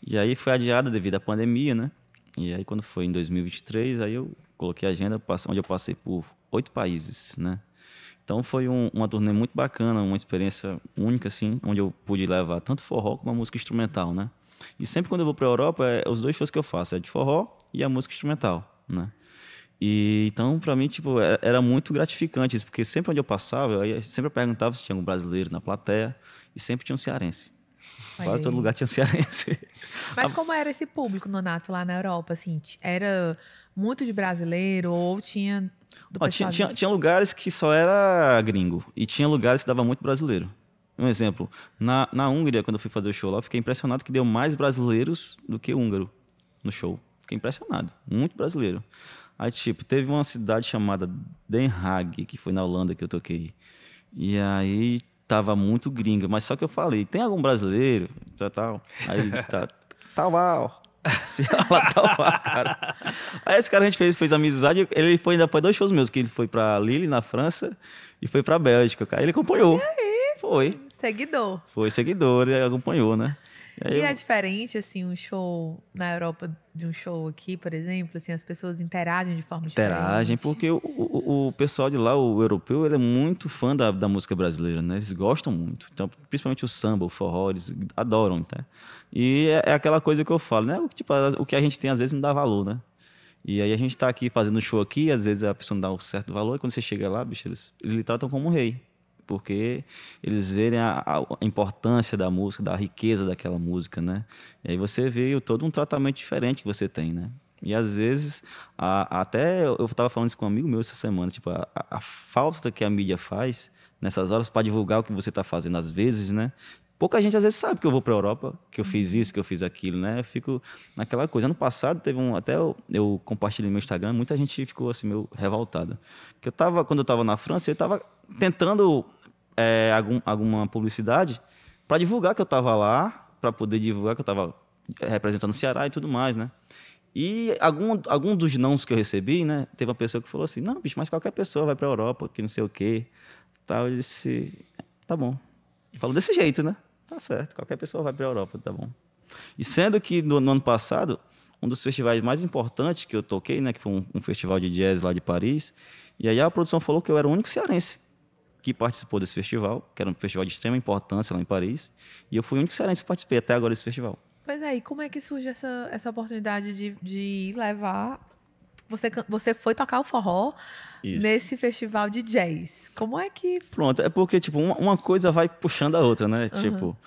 E aí foi adiada devido à pandemia, né? E aí, quando foi em 2023, aí eu coloquei a agenda onde eu passei por 8 países, né? Então foi uma turnê muito bacana, uma experiência única, assim, onde eu pude levar tanto forró como a música instrumental, né? E sempre quando eu vou para a Europa, os dois shows que eu faço é de forró e a música instrumental, né? E então, para mim, tipo, era muito gratificante isso, porque sempre onde eu passava, eu sempre perguntava se tinha algum brasileiro na plateia e sempre tinha um cearense. Quase todo lugar tinha cearense. Mas como era esse público, Nonato, lá na Europa, assim? Era muito de brasileiro ou tinha... Tinha lugares que só era gringo e tinha lugares que dava muito brasileiro. Um exemplo, na Hungria, quando eu fui fazer o show lá, eu fiquei impressionado que deu mais brasileiros do que húngaro no show. Fiquei impressionado, muito brasileiro. Aí, tipo, teve uma cidade chamada Den Haag, que foi na Holanda que eu toquei. E aí tava muito gringa, mas só que eu falei, tem algum brasileiro? Tal. Aí, tal. Cara. Aí esse cara a gente fez amizade, ele foi ainda para 2 shows meus, que ele foi para Lille, na França, e foi para Bélgica, cara. Ele acompanhou. Foi. Seguidor. Foi seguidor e acompanhou, né? Aí E é diferente, assim, um show na Europa de um show aqui, por exemplo? Assim, as pessoas interagem de forma interagem, diferente? porque o pessoal de lá, o europeu, ele é muito fã da música brasileira, né? Eles gostam muito. Então, principalmente o samba, o forró, eles adoram, tá? E é aquela coisa que eu falo, né? Tipo, o que a gente tem, às vezes, não dá valor, né? E aí a gente tá aqui fazendo show aqui, às vezes a pessoa não dá um certo valor, e quando você chega lá, bicho, eles lhe tratam como um rei. Porque eles verem a importância da música, da riqueza daquela música, né? E aí você vê todo um tratamento diferente que você tem, né? E às vezes, até eu estava falando isso com um amigo meu essa semana, tipo, a falta que a mídia faz nessas horas para divulgar o que você está fazendo, às vezes, né? Pouca gente às vezes sabe que eu vou para a Europa, que eu fiz isso, que eu fiz aquilo, né? Eu fico naquela coisa. Ano passado teve até eu compartilhei no meu Instagram, muita gente ficou assim meio revoltada. Que quando eu estava na França, eu estava tentando alguma publicidade para divulgar que eu estava lá, para poder divulgar que eu estava representando o Ceará e tudo mais, né? E algum dos nãos que eu recebi, né? Teve uma pessoa que falou assim, não, bicho, mas qualquer pessoa vai para a Europa, que não sei o quê. Tal, eu disse, tá bom. Falou desse jeito, né? Tá certo, qualquer pessoa vai para a Europa, tá bom. E sendo que no ano passado, um dos festivais mais importantes que eu toquei, né? Que foi um festival de jazz lá de Paris. E aí a produção falou que eu era o único cearense que participou desse festival, que era um festival de extrema importância lá em Paris. E eu fui o único cearense que participei até agora desse festival. Pois é, e como é que surge essa oportunidade de levar... Você foi tocar o forró Isso. nesse festival de jazz. Como é que... Pronto, é porque, tipo, uma coisa vai puxando a outra, né? Uhum. Tipo,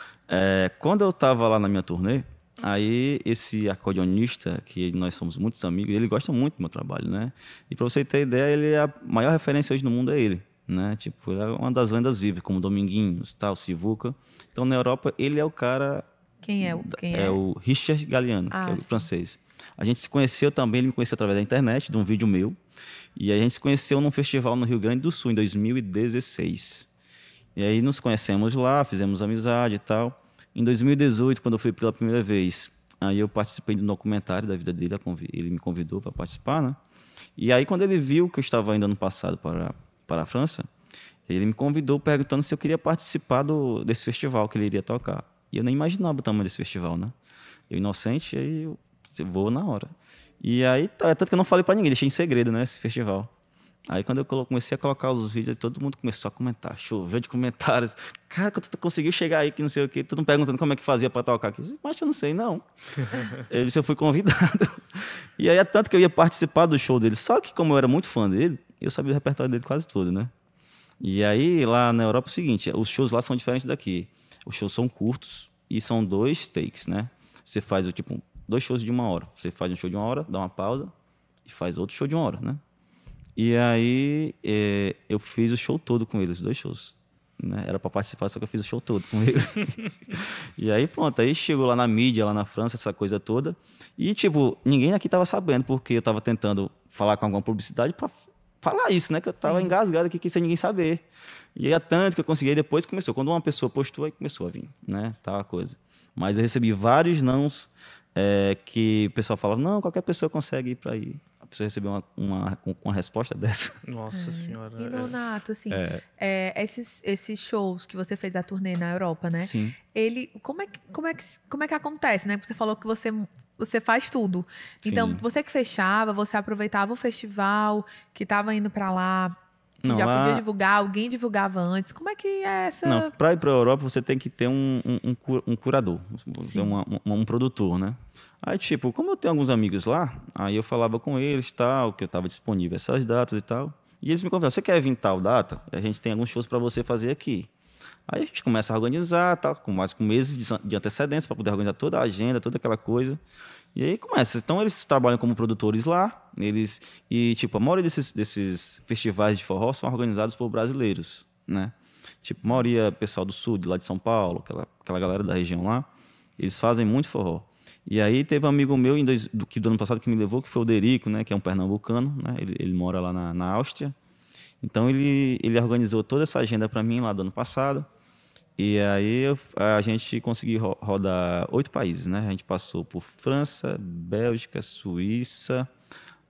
quando eu tava lá na minha turnê, aí esse acordeonista, que nós somos muitos amigos, ele gosta muito do meu trabalho, né? E pra você ter ideia, ele é a maior referência hoje no mundo, é ele, né? Tipo, ele é uma das lendas vivas, como Dominguinhos, tal, Sivuca. Então, na Europa, ele é o cara... Quem é? É o Richard Galliano, que é o sim. francês. A gente se conheceu também, ele me conheceu através da internet, de um vídeo meu. E aí a gente se conheceu num festival no Rio Grande do Sul, em 2016. E aí nos conhecemos lá, fizemos amizade e tal. Em 2018, quando eu fui pela primeira vez, aí eu participei de um documentário da vida dele, ele me convidou para participar, né? E aí quando ele viu que eu estava indo ano passado para a França, ele me convidou perguntando se eu queria participar desse festival que ele iria tocar. E eu nem imaginava o tamanho desse festival, né? Eu inocente, aí eu vou na hora. E aí, tanto que eu não falei pra ninguém, deixei em segredo, né, esse festival. Aí quando eu comecei a colocar os vídeos, todo mundo começou a comentar, choveu de comentários. Cara, quando tu conseguiu chegar aí, que não sei o quê, todo mundo perguntando como é que fazia pra tocar aqui. Mas eu não sei, não. Eu disse, eu fui convidado. E aí, é tanto que eu ia participar do show dele. Só que como eu era muito fã dele, eu sabia o repertório dele quase todo, né? E aí, lá na Europa, é o seguinte, os shows lá são diferentes daqui. Os shows são curtos e são 2 takes, né? Você faz, tipo, 2 shows de 1 hora. Você faz um show de 1 hora, dá uma pausa e faz outro show de 1 hora, né? E aí, eu fiz o show todo com ele, os 2 shows. Né? Era para participar, só que eu fiz o show todo com ele. E aí, pronto. Aí chegou lá na mídia, lá na França, essa coisa toda. E, tipo, ninguém aqui tava sabendo, porque eu tava tentando falar com alguma publicidade para falar isso, né? Que eu tava engasgado aqui, sem ninguém saber. E aí, tanto que eu consegui, aí depois começou. Quando uma pessoa postou, aí começou a vir, né? Tal a coisa. Mas eu recebi vários nãos que o pessoal falava, não, qualquer pessoa consegue ir para aí. A pessoa recebeu uma resposta dessa. Nossa Senhora. E Nonato, assim, esses shows que você fez a turnê na Europa, né? Sim. Como é que acontece, né? Porque você falou que você faz tudo. Então, Sim. você que fechava, você aproveitava o festival, que estava indo para lá, que Não, já lá... podia divulgar, alguém divulgava antes. Como é que é essa... Não, para ir para a Europa você tem que ter um curador, um produtor, né? Aí, tipo, como eu tenho alguns amigos lá, aí eu falava com eles, tal, que eu estava disponível essas datas e tal. E eles me convidavam, você quer vir em tal data? A gente tem alguns shows para você fazer aqui. Aí a gente começa a organizar, tal, com meses de antecedência para poder organizar toda a agenda, toda aquela coisa. E aí começa. Então eles trabalham como produtores lá, tipo, a maioria desses festivais de forró são organizados por brasileiros, né? Tipo, a maioria pessoal do sul, de lá de São Paulo, aquela galera da região lá, eles fazem muito forró. E aí teve um amigo meu do ano passado que me levou, que foi o Derico, né, que é um pernambucano, né? Ele mora lá na Áustria. Então ele organizou toda essa agenda para mim lá do ano passado. E aí a gente conseguiu rodar 8 países, né? A gente passou por França, Bélgica, Suíça,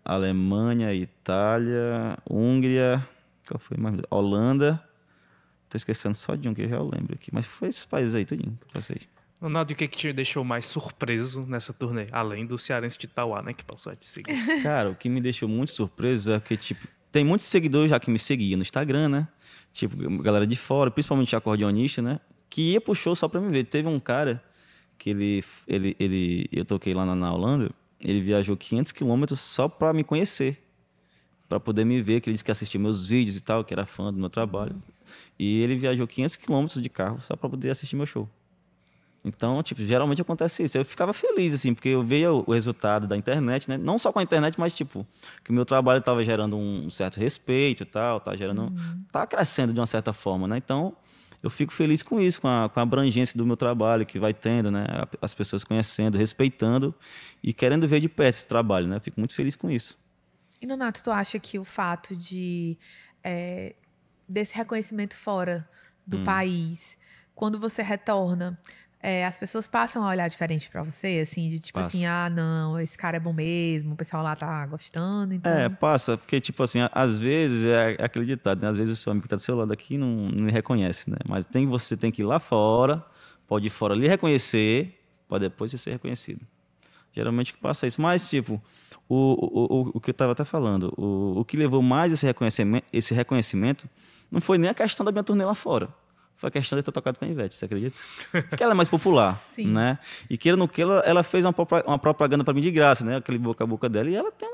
Alemanha, Itália, Hungria, qual foi mais? Holanda, Tô esquecendo só de um que eu já lembro aqui. Mas foi esses países aí, tudinho que eu passei. Ronaldo, e o que te deixou mais surpreso nessa turnê? Além do cearense de Tauá, né? Que passou a te seguir. Cara, o que me deixou muito surpreso é que, tipo, tem muitos seguidores já que me seguiam no Instagram, né? Tipo, galera de fora, principalmente acordeonista, né? Que ia pro show só pra me ver. Teve um cara que eu toquei lá na Holanda, ele viajou 500 quilômetros só pra me conhecer, pra poder me ver, que ele disse que assistia meus vídeos e tal, que era fã do meu trabalho. E ele viajou 500 quilômetros de carro só pra poder assistir meu show. Então, tipo, geralmente acontece isso. Eu ficava feliz, assim, porque eu via o resultado da internet, né? Não só com a internet, mas, tipo, que o meu trabalho estava gerando um certo respeito e tal, tá gerando... Tá crescendo de uma certa forma, né? Então, eu fico feliz com isso, com a abrangência do meu trabalho que vai tendo, né? As pessoas conhecendo, respeitando e querendo ver de perto esse trabalho, né? Eu fico muito feliz com isso. E, Nonato, tu acha que o fato desse reconhecimento fora do país, quando você retorna, as pessoas passam a olhar diferente pra você, assim, de tipo assim, ah, não, esse cara é bom mesmo, o pessoal lá tá gostando, então... Passa, porque, tipo assim, às vezes é aquele ditado, né? Às vezes o seu amigo que tá do seu lado aqui não me reconhece, né? Mas você tem que ir lá fora, pode ir fora lhe reconhecer, pode depois você ser reconhecido. Geralmente passa isso. Mas, tipo, o que eu tava até falando, o que levou mais esse reconhecimento não foi nem a questão da minha turnê lá fora. Foi a questão de eu ter tocado com a Ivete, você acredita? Porque ela é mais popular, né? E queira ou não queira, ela fez uma propaganda para mim de graça, né? Aquele boca a boca dela. E ela tem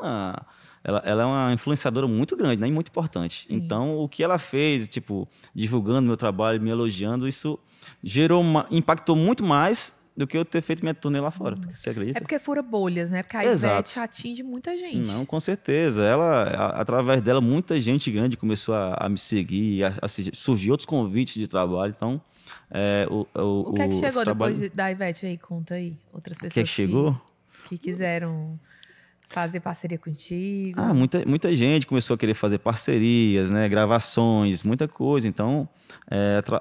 ela é uma influenciadora muito grande, né? E muito importante. Sim. Então, o que ela fez, tipo, divulgando meu trabalho, me elogiando, isso impactou muito mais do que eu ter feito minha turnê lá fora. Você acredita? É porque fura bolhas, né? Porque a Ivete atinge muita gente. Não, com certeza. Através dela, muita gente grande começou a me seguir, surgiu outros convites de trabalho. Então, o que é que chegou depois da Ivete aí? Conta aí. Outras pessoas o que é que chegou? Que quiseram fazer parceria contigo. Muita gente começou a querer fazer parcerias, né? Gravações, muita coisa. Então,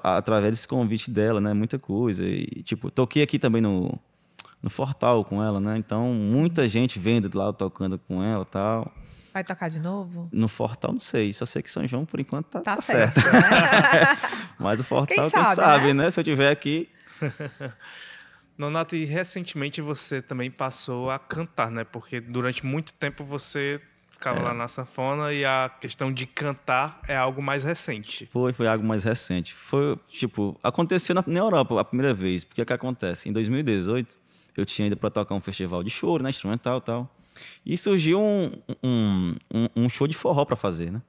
através desse convite dela, né? Muita coisa. E, tipo, toquei aqui também no Fortal com ela, né? Então, muita gente vendo lá, tocando com ela e tal. Vai tocar de novo? No Fortal, não sei. Só sei que São João, por enquanto, tá certo. Né? Mas o Fortal, quem sabe, né? Se eu tiver aqui... Nonato, e recentemente você também passou a cantar, né? Porque durante muito tempo você ficava lá na sanfona e a questão de cantar é algo mais recente. Foi algo mais recente. Foi, tipo, aconteceu na Europa a primeira vez. Porque o que acontece? Em 2018, eu tinha ido para tocar um festival de choro, né? Instrumental e tal. E surgiu um show de forró para fazer, né?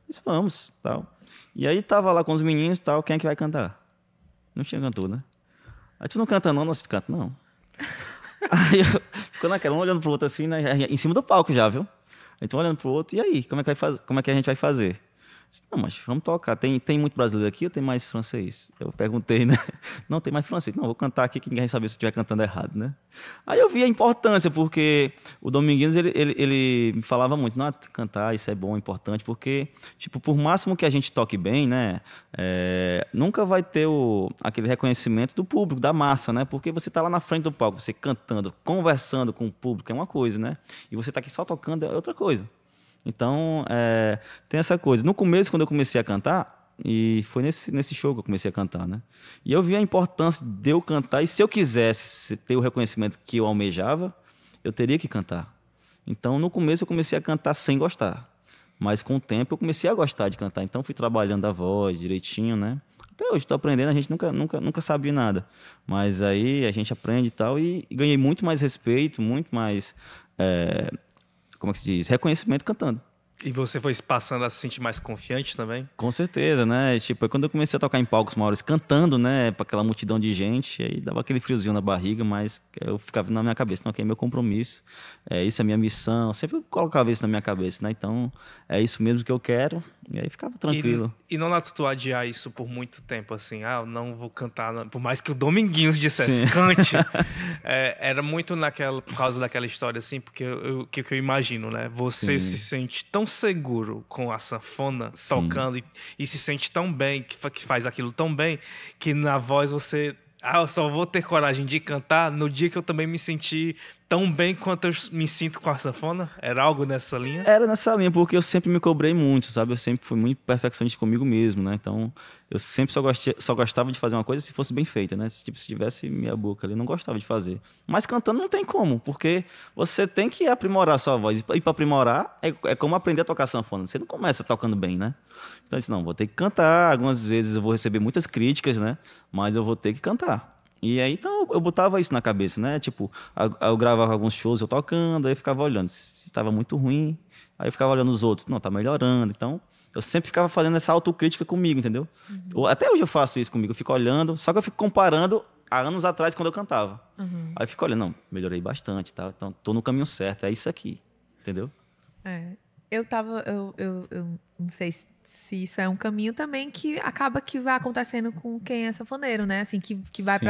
Disse, vamos, tal. E aí tava lá com os meninos e tal, quem é que vai cantar? Não tinha cantor, né? Aí tu não canta não, nós canta não. Aí eu ficou naquela, um olhando pro outro assim, né? Em cima do palco já, viu? Aí tu olhando pro outro, e aí, como é que a gente vai fazer? Disse, não, mas vamos tocar. Tem muito brasileiro aqui ou tem mais francês? Eu perguntei, né? Não, tem mais francês. Não, vou cantar aqui que ninguém vai saber se eu estiver cantando errado, né? Aí eu vi a importância, porque o Dominguinhos, ele me falava muito, não, cantar, isso é bom, é importante, porque, tipo, por máximo que a gente toque bem, né? Nunca vai ter aquele reconhecimento do público, da massa, né? Porque você tá lá na frente do palco, você cantando, conversando com o público, é uma coisa, né? E você tá aqui só tocando, é outra coisa. Então, tem essa coisa. No começo, quando eu comecei a cantar, e foi nesse show que eu comecei a cantar, né? E eu vi a importância de eu cantar, e se eu quisesse ter o reconhecimento que eu almejava, eu teria que cantar. Então, no começo, eu comecei a cantar sem gostar. Mas, com o tempo, eu comecei a gostar de cantar. Então, fui trabalhando a voz direitinho, né? Até hoje, estou aprendendo, a gente nunca sabia nada. Mas aí, a gente aprende e tal, e ganhei muito mais respeito, muito mais... como é que se diz? Reconhecimento cantando. E você foi se passando a se sentir mais confiante também? Com certeza, né? Tipo, quando eu comecei a tocar em palcos maiores, cantando, né? Pra aquela multidão de gente, aí dava aquele friozinho na barriga, mas eu ficava na minha cabeça, não, aqui é meu compromisso, isso é minha missão, sempre colocava isso na minha cabeça, né? Então, é isso mesmo que eu quero, e aí ficava tranquilo. E não tu adiar isso por muito tempo, assim, eu não vou cantar, por mais que o Dominguinhos dissesse, cante, era muito por causa daquela história, assim, porque que eu imagino, né? Você se sente tão seguro com a sanfona tocando e se sente tão bem, que faz aquilo tão bem, que na voz você Ah, eu só vou ter coragem de cantar no dia que eu também me senti tão bem quanto eu me sinto com a sanfona? Era algo nessa linha? Era nessa linha, porque eu sempre me cobrei muito, sabe? Eu sempre fui muito perfeccionista comigo mesmo, né? Então, eu sempre só gostava de fazer uma coisa se fosse bem feita, né? Tipo, se tivesse minha boca ali, eu não gostava de fazer. Mas cantando não tem como, porque você tem que aprimorar a sua voz. E para aprimorar, é como aprender a tocar sanfona. Você não começa tocando bem, né? Então, eu disse, não, vou ter que cantar. Algumas vezes eu vou receber muitas críticas, né? Mas eu vou ter que cantar. E aí, então, eu botava isso na cabeça, né? Tipo, eu gravava alguns shows eu tocando, aí eu ficava olhando se estava muito ruim, aí eu ficava olhando os outros, não, tá melhorando. Então, eu sempre ficava fazendo essa autocrítica comigo, entendeu? Até hoje eu faço isso comigo, eu fico olhando, só que eu fico comparando há anos atrás quando eu cantava. Aí eu fico olhando, não, melhorei bastante, tá? Então, tô no caminho certo, é isso aqui, entendeu? Eu não sei se isso é um caminho também que acaba que vai acontecendo com quem é sanfoneiro, né? Assim, que vai Sim.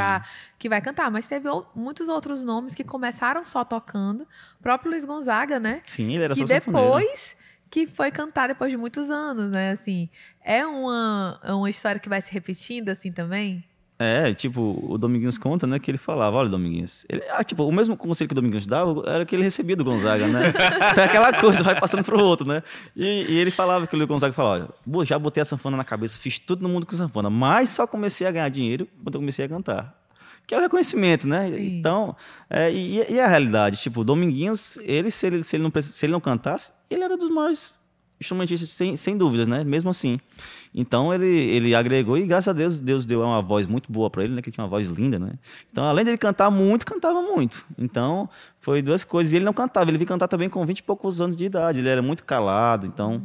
que vai cantar. Mas teve muitos outros nomes que começaram só tocando. O próprio Luiz Gonzaga, né? Sim, ele era Que só sanfoneiro. depois que foi cantar depois de muitos anos, né? Assim, é uma história que vai se repetindo assim também? Tipo, o Dominguinhos conta, né, que ele falava, olha, Dominguinhos, tipo, o mesmo conselho que o Dominguinhos dava era que ele recebia do Gonzaga, né? Então, aquela coisa, vai passando pro outro, né? E ele falava que o Gonzaga falava, olha, já botei a sanfona na cabeça, fiz tudo no mundo com sanfona, mas só comecei a ganhar dinheiro quando eu comecei a cantar. Que é o reconhecimento, né? Sim. Então, e a realidade, tipo, o Dominguinhos, se ele não cantasse, ele era dos maiores instrumentistas, sem dúvidas, né? Mesmo assim. Então, ele agregou e, graças a Deus, Deus deu uma voz muito boa para ele, né? Que ele tinha uma voz linda, né? Então, além dele cantar muito, cantava muito. Então, foi duas coisas. E ele não cantava, ele veio cantar também com 20 e poucos anos de idade. Ele era muito calado. Então,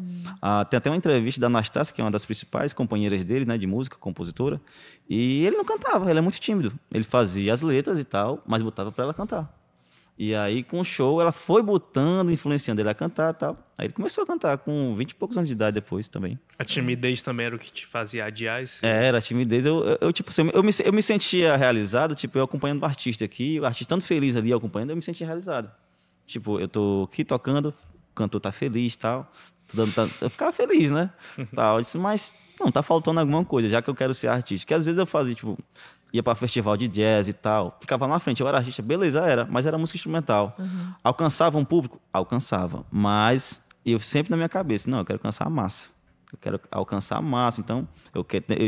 tem até uma entrevista da Anastácia, que é uma das principais companheiras dele, né? De música, compositora. E ele não cantava, ele é muito tímido. Ele fazia as letras e tal, mas botava para ela cantar. E aí, com o show, ela foi botando, influenciando ele a cantar e tal. Aí ele começou a cantar com 20 e poucos anos de idade depois também. A timidez também era o que te fazia adiar esse... Era, a timidez. Tipo, assim, eu me sentia realizado, tipo, eu acompanhando o artista aqui, o artista tanto feliz ali acompanhando, eu me sentia realizado. Tipo, eu tô aqui tocando, o cantor tá feliz e tal. Eu ficava feliz, né? Tal. Eu disse, mas não, tá faltando alguma coisa, já que eu quero ser artista. Que às vezes eu fazia, tipo... Ia para festival de jazz e tal. Ficava lá na frente, eu era artista, beleza, mas era música instrumental. Alcançava um público? Alcançava. Mas eu sempre na minha cabeça, não, eu quero alcançar a massa. Eu quero alcançar a massa. Então,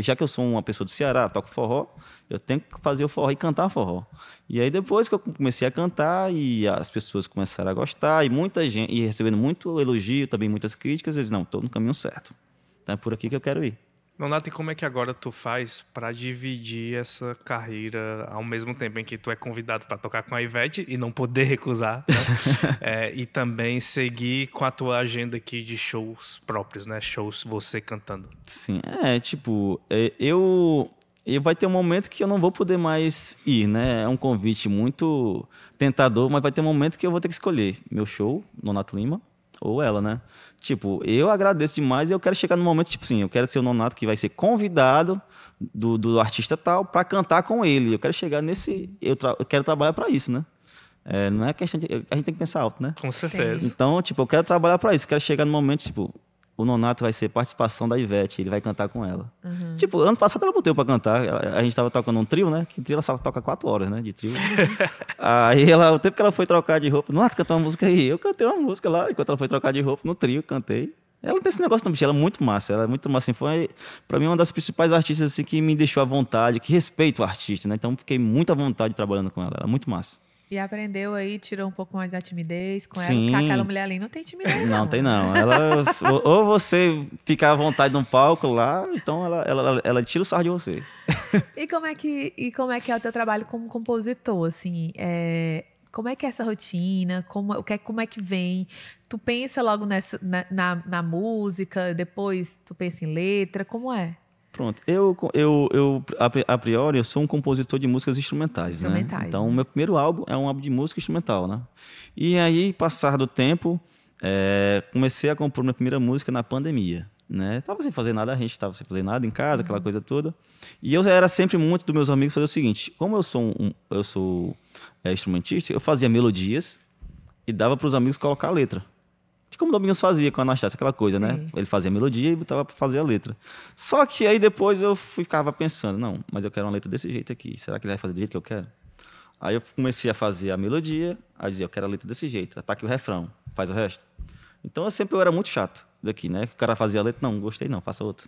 já que eu sou uma pessoa do Ceará, toco forró, eu tenho que fazer o forró e cantar forró. E aí depois que eu comecei a cantar e as pessoas começaram a gostar, e muita gente, e recebendo muito elogio, também muitas críticas, eles, não, estou no caminho certo. Então é por aqui que eu quero ir. Nonato, e como é que agora tu faz para dividir essa carreira ao mesmo tempo em que tu é convidado para tocar com a Ivete e não poder recusar, né? E também seguir com a tua agenda aqui de shows próprios, né? Shows você cantando. Sim, tipo, eu vai ter um momento que eu não vou poder mais ir, né? É um convite muito tentador, mas vai ter um momento que eu vou ter que escolher meu show, Nonato Lima, ou ela, né? Tipo, eu agradeço demais e eu quero chegar no momento, tipo assim, eu quero ser o Nonato que vai ser convidado do artista tal para cantar com ele. Eu quero chegar nesse... Eu quero trabalhar para isso, né? Não é questão de... A gente tem que pensar alto, né? Com certeza. Então, tipo, eu quero trabalhar para isso. Eu quero chegar no momento, tipo... O Nonato vai ser participação da Ivete, ele vai cantar com ela. Tipo, ano passado ela botou pra cantar, a gente tava tocando um trio, né? Que trio ela só toca 4 horas, né? De trio. Aí o tempo que ela foi trocar de roupa, Nonato, cantou uma música aí. Eu cantei uma música lá, enquanto ela foi trocar de roupa no trio, cantei. Ela não tem esse negócio, não, bicho, ela é muito massa, assim, foi, pra mim, uma das principais artistas, assim, que me deixou à vontade, que respeita o artista, né? Então, fiquei muito à vontade trabalhando com ela é muito massa. E aprendeu aí, tirou um pouco mais da timidez com ela, Sim. porque aquela mulher ali não tem timidez, não. Não tem não. Ou você fica à vontade num palco lá, então ela tira o sarro de você. E como é que é o teu trabalho como compositor, assim? Como é que é essa rotina? Como é que vem? Tu pensa logo na música, depois tu pensa em letra, como é? Pronto, a priori, eu sou um compositor de músicas instrumentais, né? Então, o meu primeiro álbum é um álbum de música instrumental, né? E aí, passar do tempo, comecei a compor minha primeira música na pandemia, né? Tava sem fazer nada, a gente tava sem fazer nada em casa, aquela coisa toda. E eu era sempre muito dos meus amigos fazer o seguinte, como eu sou instrumentista, eu fazia melodias e dava para os amigos colocar a letra. de como o Domingos fazia com a Anastácia, aquela coisa, né? Sim. Ele fazia a melodia e botava pra fazer a letra. Só que aí depois eu ficava pensando, não, mas eu quero uma letra desse jeito aqui. Será que ele vai fazer do jeito que eu quero? Aí eu comecei a fazer a melodia, aí eu dizia, eu quero a letra desse jeito. Tá aqui o refrão, faz o resto. Então eu era muito chato daqui, né? O cara fazia a letra, não gostei não, faça outra.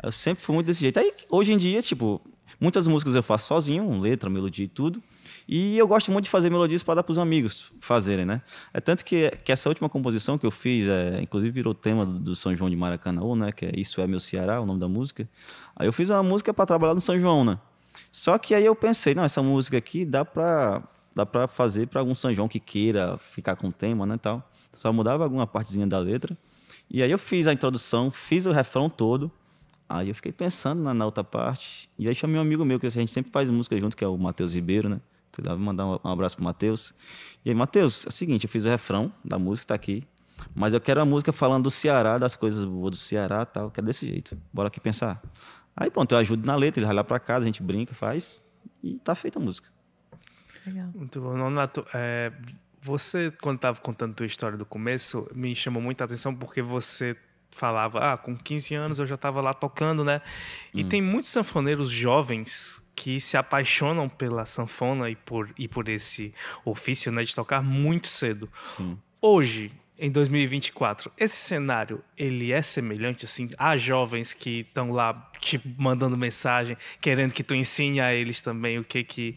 Eu sempre fui muito desse jeito. Aí, hoje em dia, tipo, muitas músicas eu faço sozinho, letra, melodia e tudo. E eu gosto muito de fazer melodias para dar para os amigos fazerem, né? É tanto que essa última composição que eu fiz, inclusive virou tema do São João de Maracanã, né? Que é Isso é Meu Ceará, o nome da música. Aí eu fiz uma música para trabalhar no São João, né? Só que aí eu pensei, não, essa música aqui dá para fazer para algum São João que queira ficar com o tema, né, tal. Só mudava alguma partezinha da letra. E aí eu fiz a introdução, fiz o refrão todo. Aí eu fiquei pensando na outra parte. E aí chamei um amigo meu, que a gente sempre faz música junto, que é o Matheus Ribeiro, né? Vou mandar um abraço pro Matheus. E aí, Matheus, é o seguinte, eu fiz o refrão da música, tá aqui. Mas eu quero a música falando do Ceará, das coisas boas do Ceará e tal. Que é desse jeito. Bora aqui pensar. Aí pronto, eu ajudo na letra, ele vai lá pra casa, a gente brinca, faz. E tá feita a música. Legal. Muito bom. Nonato, você, quando estava contando a tua história do começo, me chamou muita atenção porque você falava, com 15 anos eu já estava lá tocando, né? E tem muitos sanfoneiros jovens que se apaixonam pela sanfona e por esse ofício, né, de tocar muito cedo. Sim. Hoje, em 2024, esse cenário, ele é semelhante, assim? Há jovens que estão lá te mandando mensagem, querendo que tu ensine a eles também o que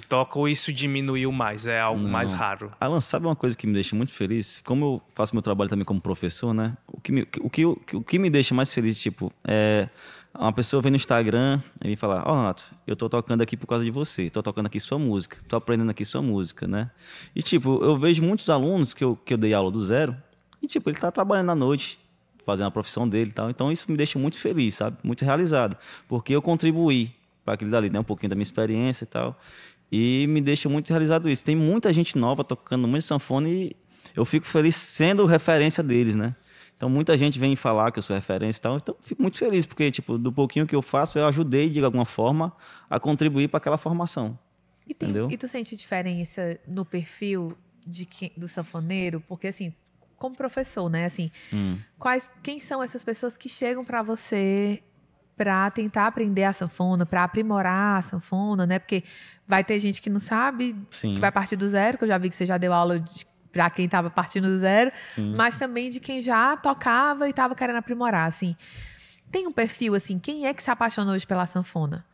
toca, ou isso diminuiu mais? É algo mais raro? Alan, sabe uma coisa que me deixa muito feliz? Como eu faço meu trabalho também como professor, né? O que me deixa mais feliz, tipo, é uma pessoa vem no Instagram e me falar, Renato, eu tô tocando aqui por causa de você, tô tocando aqui sua música, tô aprendendo aqui sua música, né? E, tipo, eu vejo muitos alunos que eu dei aula do zero e, tipo, ele tá trabalhando à noite, fazendo a profissão dele e tal. Então, isso me deixa muito feliz, sabe? Muito realizado. Porque eu contribuí para aquilo dali, né? Um pouquinho da minha experiência e tal. E me deixa muito realizado isso. Tem muita gente nova tocando muito sanfona e eu fico feliz sendo referência deles, né? Então, muita gente vem falar que eu sou referência e tal. Então, eu fico muito feliz, porque, tipo, do pouquinho que eu faço, eu ajudei, de alguma forma, a contribuir para aquela formação. Entendeu? E tu sente diferença no perfil do sanfoneiro? Porque, assim, como professor, né? Assim, quem são essas pessoas que chegam para você para tentar aprender a sanfona, para aprimorar a sanfona, né? Porque vai ter gente que não sabe, Sim. que vai partir do zero, que eu já vi que você já deu aula para quem estava partindo do zero, Sim. mas também de quem já tocava e estava querendo aprimorar, assim. Tem um perfil, assim, quem é que se apaixona hoje pela sanfona?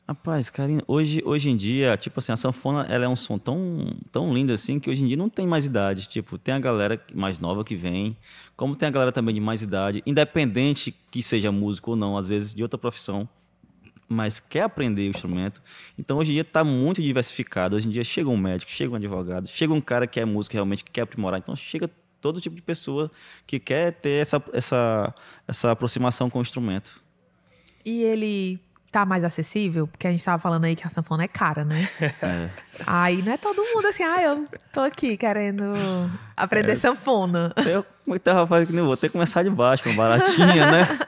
Rapaz, Karina, hoje em dia, tipo assim, a sanfona, ela é um som tão lindo assim, que hoje em dia não tem mais idade. Tipo, tem a galera mais nova que vem, como tem a galera também de mais idade, independente que seja músico ou não, às vezes de outra profissão, mas quer aprender o instrumento. Então, hoje em dia está muito diversificado. Hoje em dia chega um médico, chega um advogado, chega um cara que é músico realmente, que quer aprimorar. Então, chega todo tipo de pessoa que quer ter essa aproximação com o instrumento. E ele tá mais acessível? Porque a gente tava falando aí que a sanfona é cara, né? É. Aí não é todo mundo assim, eu tô aqui querendo aprender sanfona. Como é que tá, rapaz, que nem eu vou ter que começar de baixo, uma baratinha, né?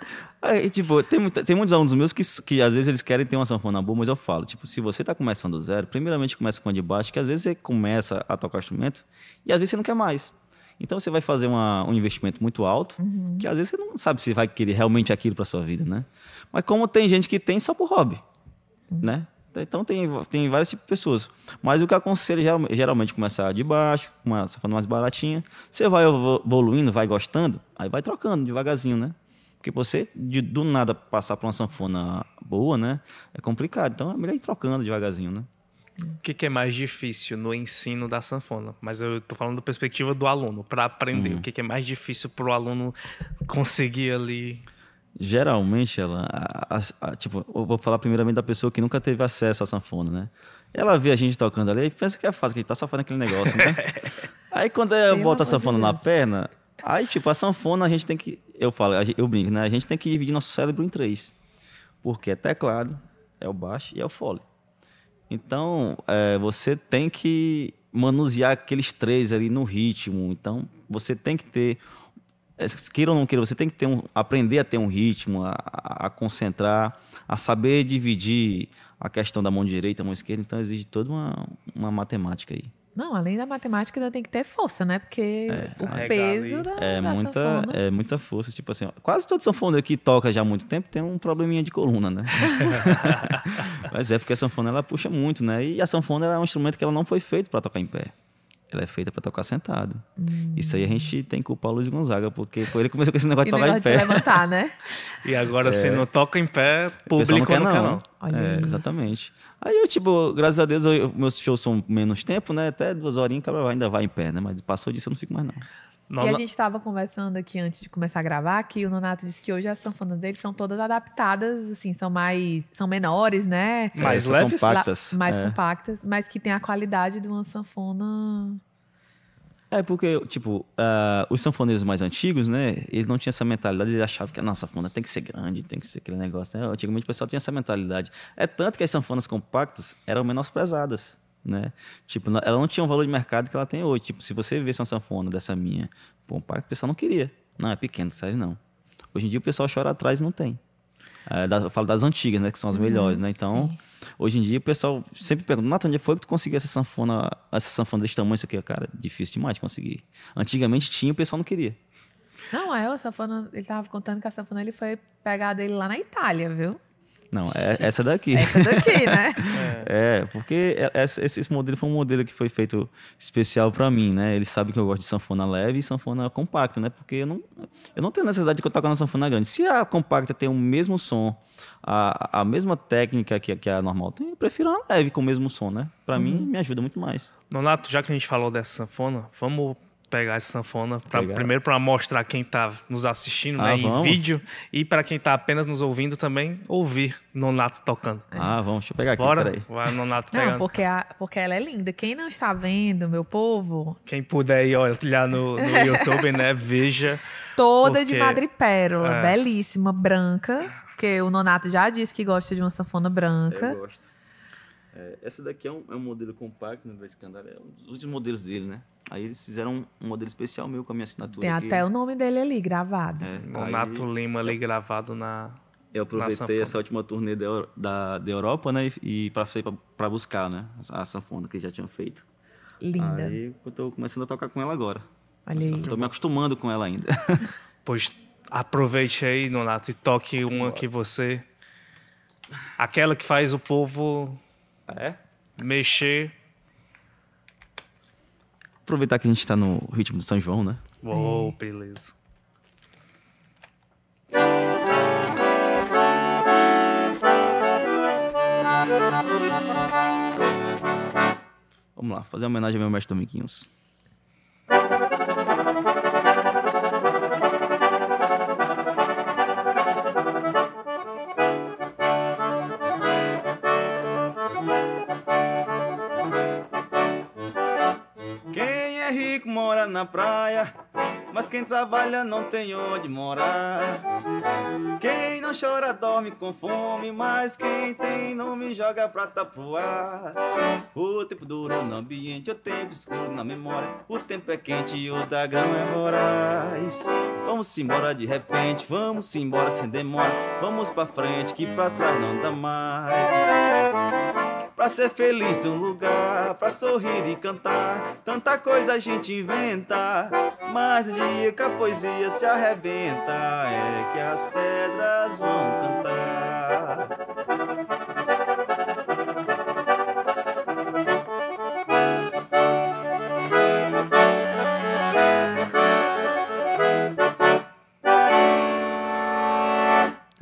Aí, tipo, tem muitos alunos meus que às vezes eles querem ter uma sanfona boa, mas eu falo, tipo, se você tá começando do zero, primeiramente começa com a de baixo, que às vezes você começa a tocar instrumento e às vezes você não quer mais. Então você vai fazer um investimento muito alto, que às vezes você não sabe se vai querer realmente aquilo para sua vida, né? Mas como tem gente que tem só por hobby, né? Então tem vários tipos de pessoas. Mas o que eu aconselho geralmente começar de baixo, com uma sanfona mais baratinha. Você vai evoluindo, vai gostando, aí vai trocando devagarzinho, né? Porque você, do nada, passar para uma sanfona boa, né? É complicado. Então é melhor ir trocando devagarzinho, né? O que é mais difícil no ensino da sanfona? Mas eu tô falando da perspectiva do aluno, para aprender. O que é mais difícil para o aluno conseguir ali? Geralmente, tipo, eu vou falar primeiramente da pessoa que nunca teve acesso à sanfona, né? Ela vê a gente tocando ali e pensa que é fácil, que a gente tá só fazendo aquele negócio, né? Aí quando eu boto a sanfona na perna, aí tipo, a sanfona a gente tem que, eu brinco, né? A gente tem que dividir nosso cérebro em 3. Porque é teclado, é o baixo e é o fole. Então, você tem que manusear aqueles 3 ali no ritmo. Então, você tem que ter, queira ou não queira, você tem que aprender a ter um ritmo, a concentrar, a saber dividir a questão da mão direita, mão esquerda. Então, exige toda uma matemática aí. Não, além da matemática, ainda tem que ter força, né? Porque o carregar peso ali. da sanfona. É muita força. Tipo assim, ó, quase todo sanfoneiro que toca já há muito tempo tem um probleminha de coluna, né? Mas é porque a sanfona, ela puxa muito, né? E a sanfona é um instrumento que ela não foi feito para tocar em pé. Ela é feita para tocar sentado. Isso aí a gente tem que culpar o Luiz Gonzaga, porque foi ele que começou com esse negócio de tocar em negócio pé. de levantar, né? E agora, se não toca em pé, O pessoal público não quer, não. Olha É, isso. exatamente. Aí eu, tipo, graças a Deus, meus shows são menos tempo, né? Até 2 horinhas, o cara ainda vai em pé, né? Mas passou disso, eu não fico mais, não. Não, E a não- gente estava conversando aqui antes de começar a gravar, que o Nonato disse que hoje as sanfonas dele são todas adaptadas, assim, são menores, né? Mais são leves? compactas. Mais é. compactas, mas que tem a qualidade de uma sanfona. É porque, tipo, os sanfoneiros mais antigos, né? Eles não tinham essa mentalidade, eles achavam que a nossa sanfona tem que ser grande, tem que ser aquele negócio, né? Antigamente o pessoal tinha essa mentalidade. É tanto que as sanfonas compactas eram menosprezadas, né? Tipo, ela não tinha o valor de mercado que ela tem hoje. Tipo, se você visse uma sanfona dessa minha compacta, o pessoal não queria. Não, é pequeno, sério, não. Hoje em dia o pessoal chora atrás e não tem. Eu falo das antigas, né? Que são as melhores, né? Então, sim. hoje em dia o pessoal sempre pergunta, Nath, onde foi que tu conseguiu essa sanfona desse tamanho, isso aqui? Cara, difícil demais de conseguir. Antigamente tinha, o pessoal não queria. Não, a sanfona, ele tava contando que a sanfona ele foi pegar dele lá na Itália, viu? Não, é essa daqui. Essa daqui, né? Porque esse modelo foi um modelo que foi feito especial pra mim, né? Eles sabem que eu gosto de sanfona leve e sanfona compacta, né? Porque eu não tenho necessidade de tocar na sanfona grande. Se a compacta tem o mesmo som, a mesma técnica que a normal tem, eu prefiro uma leve com o mesmo som, né? Pra mim, me ajuda muito mais. Nonato, já que a gente falou dessa sanfona, vamos pegar essa sanfona Pegar. primeiro para mostrar quem tá nos assistindo, né, em vamos. vídeo, e para quem tá apenas nos ouvindo também ouvir Nonato tocando. Vamos, deixa eu pegar aqui, Bora? peraí. Vai, Nonato Não, pegando. porque ela é linda. Quem não está vendo, meu povo, Quem puder ir olhar no YouTube, né, veja. toda de Porque- madrepérola, é. belíssima, branca. Porque o Nonato já disse que gosta de uma sanfona branca. Eu gosto. Essa daqui é um modelo compacto, né, da Scandal, é um dos últimos modelos dele, né? Aí eles fizeram um modelo especial meu com a minha assinatura Tem aqui. até o nome dele ali gravado. Nonato Aí Lima ali gravado na... eu aproveitei sanfona. essa última turnê da Europa, né? E pra buscar, né? A sanfona que eles já tinham feito. Linda. Aí eu tô começando a tocar com ela agora. Olha aí. Tô me acostumando com ela ainda. Pois aproveite aí, Nonato, e toque uma que você... Aquela que faz o povo É? mexer. Aproveitar que a gente tá no ritmo do São João, né? Uou, beleza. Vamos lá, fazer uma homenagem ao meu mestre Dominguinhos. Quem é rico mora na praia, mas quem trabalha não tem onde morar. Quem não chora dorme com fome, mas quem tem nome joga prata pro ar. O tempo duro no ambiente, o tempo escuro na memória. O tempo é quente e o dragão é voraz. Vamos embora de repente, vamos embora sem demora. Vamos pra frente que pra trás não dá mais. Pra ser feliz tem um lugar, pra sorrir e cantar. Tanta coisa a gente inventa, mas um dia que a poesia se arrebenta, é que as pedras vão cantar.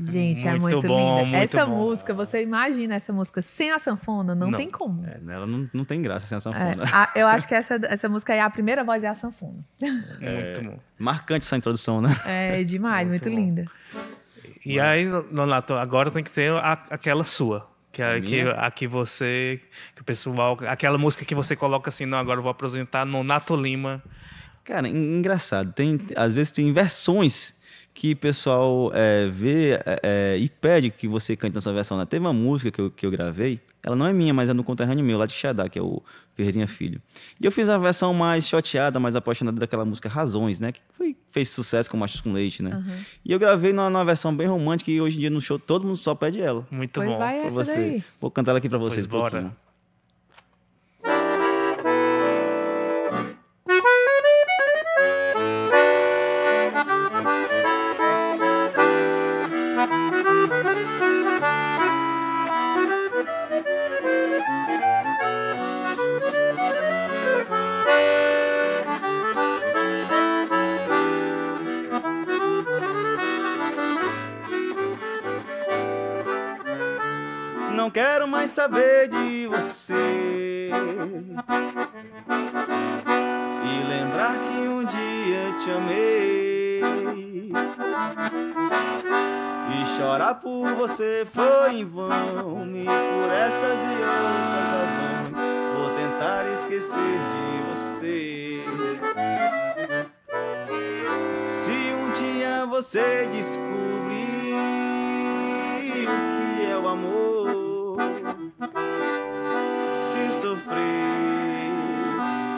Gente, é Muito muito bom, linda. muito Essa bom. música, você imagina essa música sem a sanfona? Não, Não. tem como. Nela não tem graça sem a É, sanfona. eu acho que essa música aí, a primeira voz é a sanfona. Muito bom. Marcante essa introdução, né? É demais, muito, Muito bom. linda. E aí, Nonato, agora tem que ter aquela sua. Que é minha? a que você. Que o pessoal. Aquela música que você coloca assim, não, agora eu vou apresentar Nonato Lima. Cara, engraçado. Às vezes tem versões que o pessoal vê e pede que você cante nessa versão, né? Teve uma música que eu gravei, ela não é minha, mas é do conterrâneo meu, lá de Xadá, que é o Ferreirinha Filho. E eu fiz a versão mais choteada, mais apaixonada daquela música Razões, né? Que fez sucesso com Machos com Leite, né? Uhum. E eu gravei numa versão bem romântica e hoje em dia no show todo mundo só pede ela. Muito Pois bom. vai Pra essa você. daí. Vou cantar ela aqui pra vocês Pois um bora. pouquinho. Não quero mais saber de você e lembrar que um dia te amei. E chorar por você foi em vão, e por essas e outras razões vou tentar esquecer de você. Se um dia você descobrir o que é o amor, se sofrer,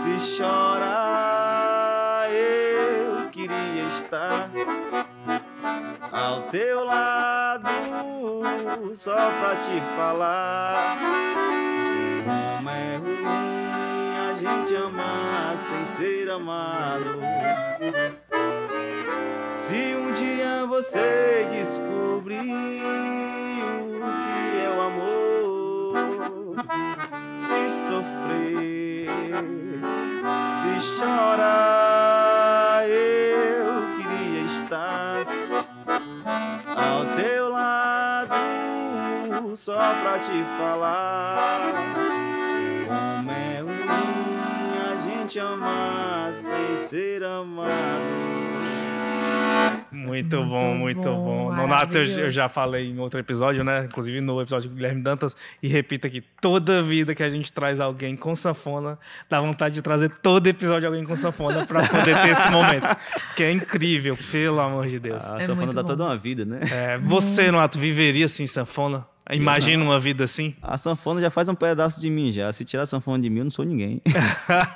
se chorar, eu queria estar ao teu lado, só pra te falar como é ruim a gente amar sem ser amado. Se um dia você descobrir o que é o amor, se sofrer, se chorar, eu queria estar ao teu lado, só pra te falar como é ruim a gente amar sem ser amado. Muito bom, muito bom. Nonato, eu já falei em outro episódio, né? Inclusive no episódio com o Guilherme Dantas, e repito aqui, toda vida que a gente traz alguém com sanfona, dá vontade de trazer todo episódio alguém com sanfona pra poder ter esse momento. Que é incrível, pelo amor de Deus. A sanfona dá toda uma vida, né? Você, Nonato, viveria sem sanfona? Imagina uma vida assim? A sanfona já faz um pedaço de mim já. Se tirar a sanfona de mim, eu não sou ninguém.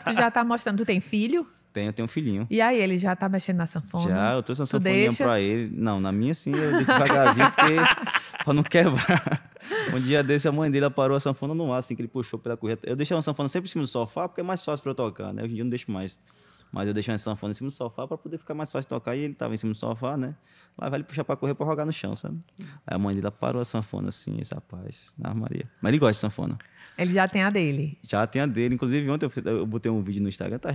Tu já tá mostrando, tu tem filho? Eu tenho um filhinho. E aí, ele já tá mexendo na sanfona? Já, eu trouxe uma sanfoninha pra ele. Não, na minha sim, eu deixo devagarzinho, porque pra não quebrar. Um dia desse, a mãe dele parou a sanfona no ar, assim, que ele puxou pela correta. Eu deixei uma sanfona sempre em cima do sofá, porque é mais fácil pra eu tocar, né? Hoje em dia eu não deixo mais. Mas eu deixei uma sanfona em cima do sofá pra poder ficar mais fácil de tocar. E ele tava em cima do sofá, né? Lá vai ele puxar pra correr pra jogar no chão, sabe? Aí a mãe dele parou a sanfona assim, esse rapaz, na Maria. Mas ele gosta de sanfona. Ele já tem a dele. Já tem a dele. Inclusive, ontem eu botei um vídeo no Instagram, tá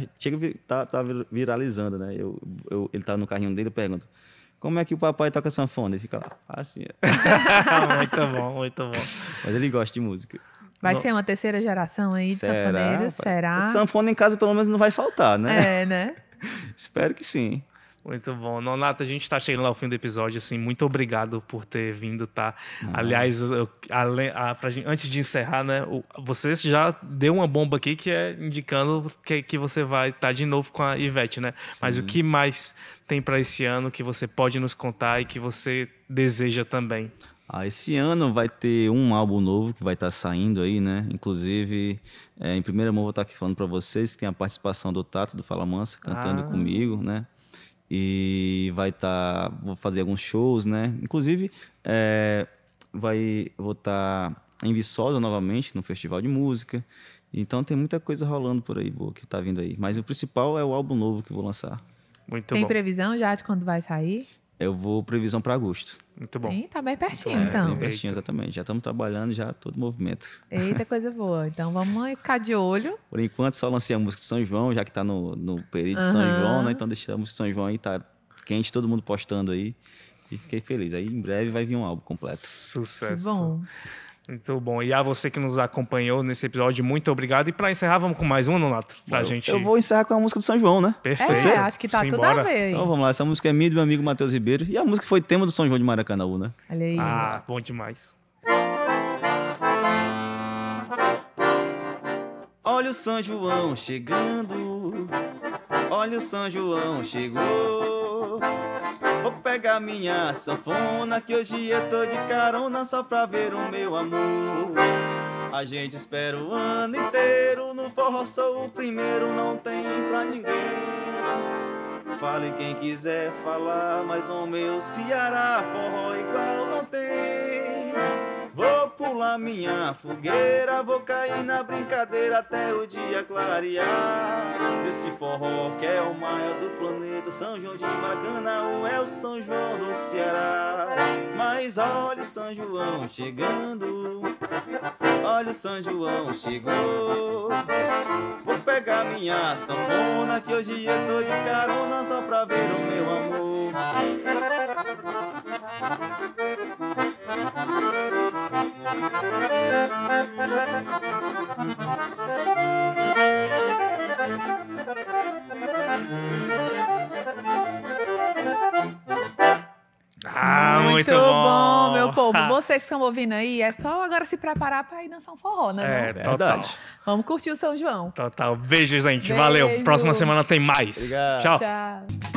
viralizando, né? Ele tá no carrinho dele, eu pergunto, como é que o papai toca sanfona? Ele fica lá, assim. Muito bom, muito bom. Mas ele gosta de música. Vai ser uma terceira geração aí de sanfoneiros? Será? Sanfona em casa, pelo menos, não vai faltar, né? É, né? Espero que sim. Muito bom. Nonato, a gente está chegando ao fim do episódio, assim, muito obrigado por ter vindo, tá? Aliás, antes de encerrar, né, você já deu uma bomba aqui que é indicando que você vai estar de novo com a Ivete, né? Sim. Mas o que mais tem para esse ano que você pode nos contar e que você deseja também? Esse ano vai ter um álbum novo que vai estar saindo aí, né? Inclusive, em primeira mão vou estar aqui falando para vocês que tem a participação do Tato, do Fala Mansa, cantando comigo, né? E vou fazer alguns shows, né? Inclusive, vou estar em Viçosa novamente, no Festival de Música. Então tem muita coisa rolando por aí, boa, que tá vindo aí. Mas o principal é o álbum novo que vou lançar. Muito tem bom. Previsão já de quando vai sair? Eu vou previsão para agosto. Muito bom. Tá bem pertinho, então. Bem pertinho, exatamente. Já estamos trabalhando, já todo movimento. Eita, coisa boa. Então vamos ficar de olho. Por enquanto, só lancei a música de São João, já que tá no período de São João, né? Então deixamos de São João aí, tá quente, todo mundo postando aí. E fiquei feliz. Aí em breve vai vir um álbum completo. Sucesso. Que bom. Muito bom. E a você que nos acompanhou nesse episódio, muito obrigado. E para encerrar, vamos com mais um, Nonato? Eu vou encerrar com a música do São João, né? Perfeito. Acho que tá tudo a ver. Então vamos lá, essa música é minha e do meu amigo Matheus Ribeiro. E a música foi tema do São João de Maracanãú, né? Olha aí. Bom demais. Olha o São João chegando, olha o São João chegou. Vou pegar minha sanfona que hoje eu tô de carona só pra ver o meu amor. A gente espera o ano inteiro, no forró sou o primeiro, não tem pra ninguém. Fale quem quiser falar, mas o meu Ceará forró igual não tem. Vou pular pular minha fogueira, vou cair na brincadeira até o dia clarear. Esse forró que é o maior do planeta, São João de Maracanã é o São João do Ceará. Mas olha o São João chegando, olha o São João chegou. Vou pegar minha sanfona que hoje eu tô de carona só pra ver o meu amor. Muito bom, meu povo. Vocês que estão ouvindo aí, é só agora se preparar para ir dançar um forró, né? É, Não? verdade. Vamos curtir o São João. Total. Beijo, gente. Beijo. Valeu. Próxima semana tem mais. Obrigado. Tchau. Tchau.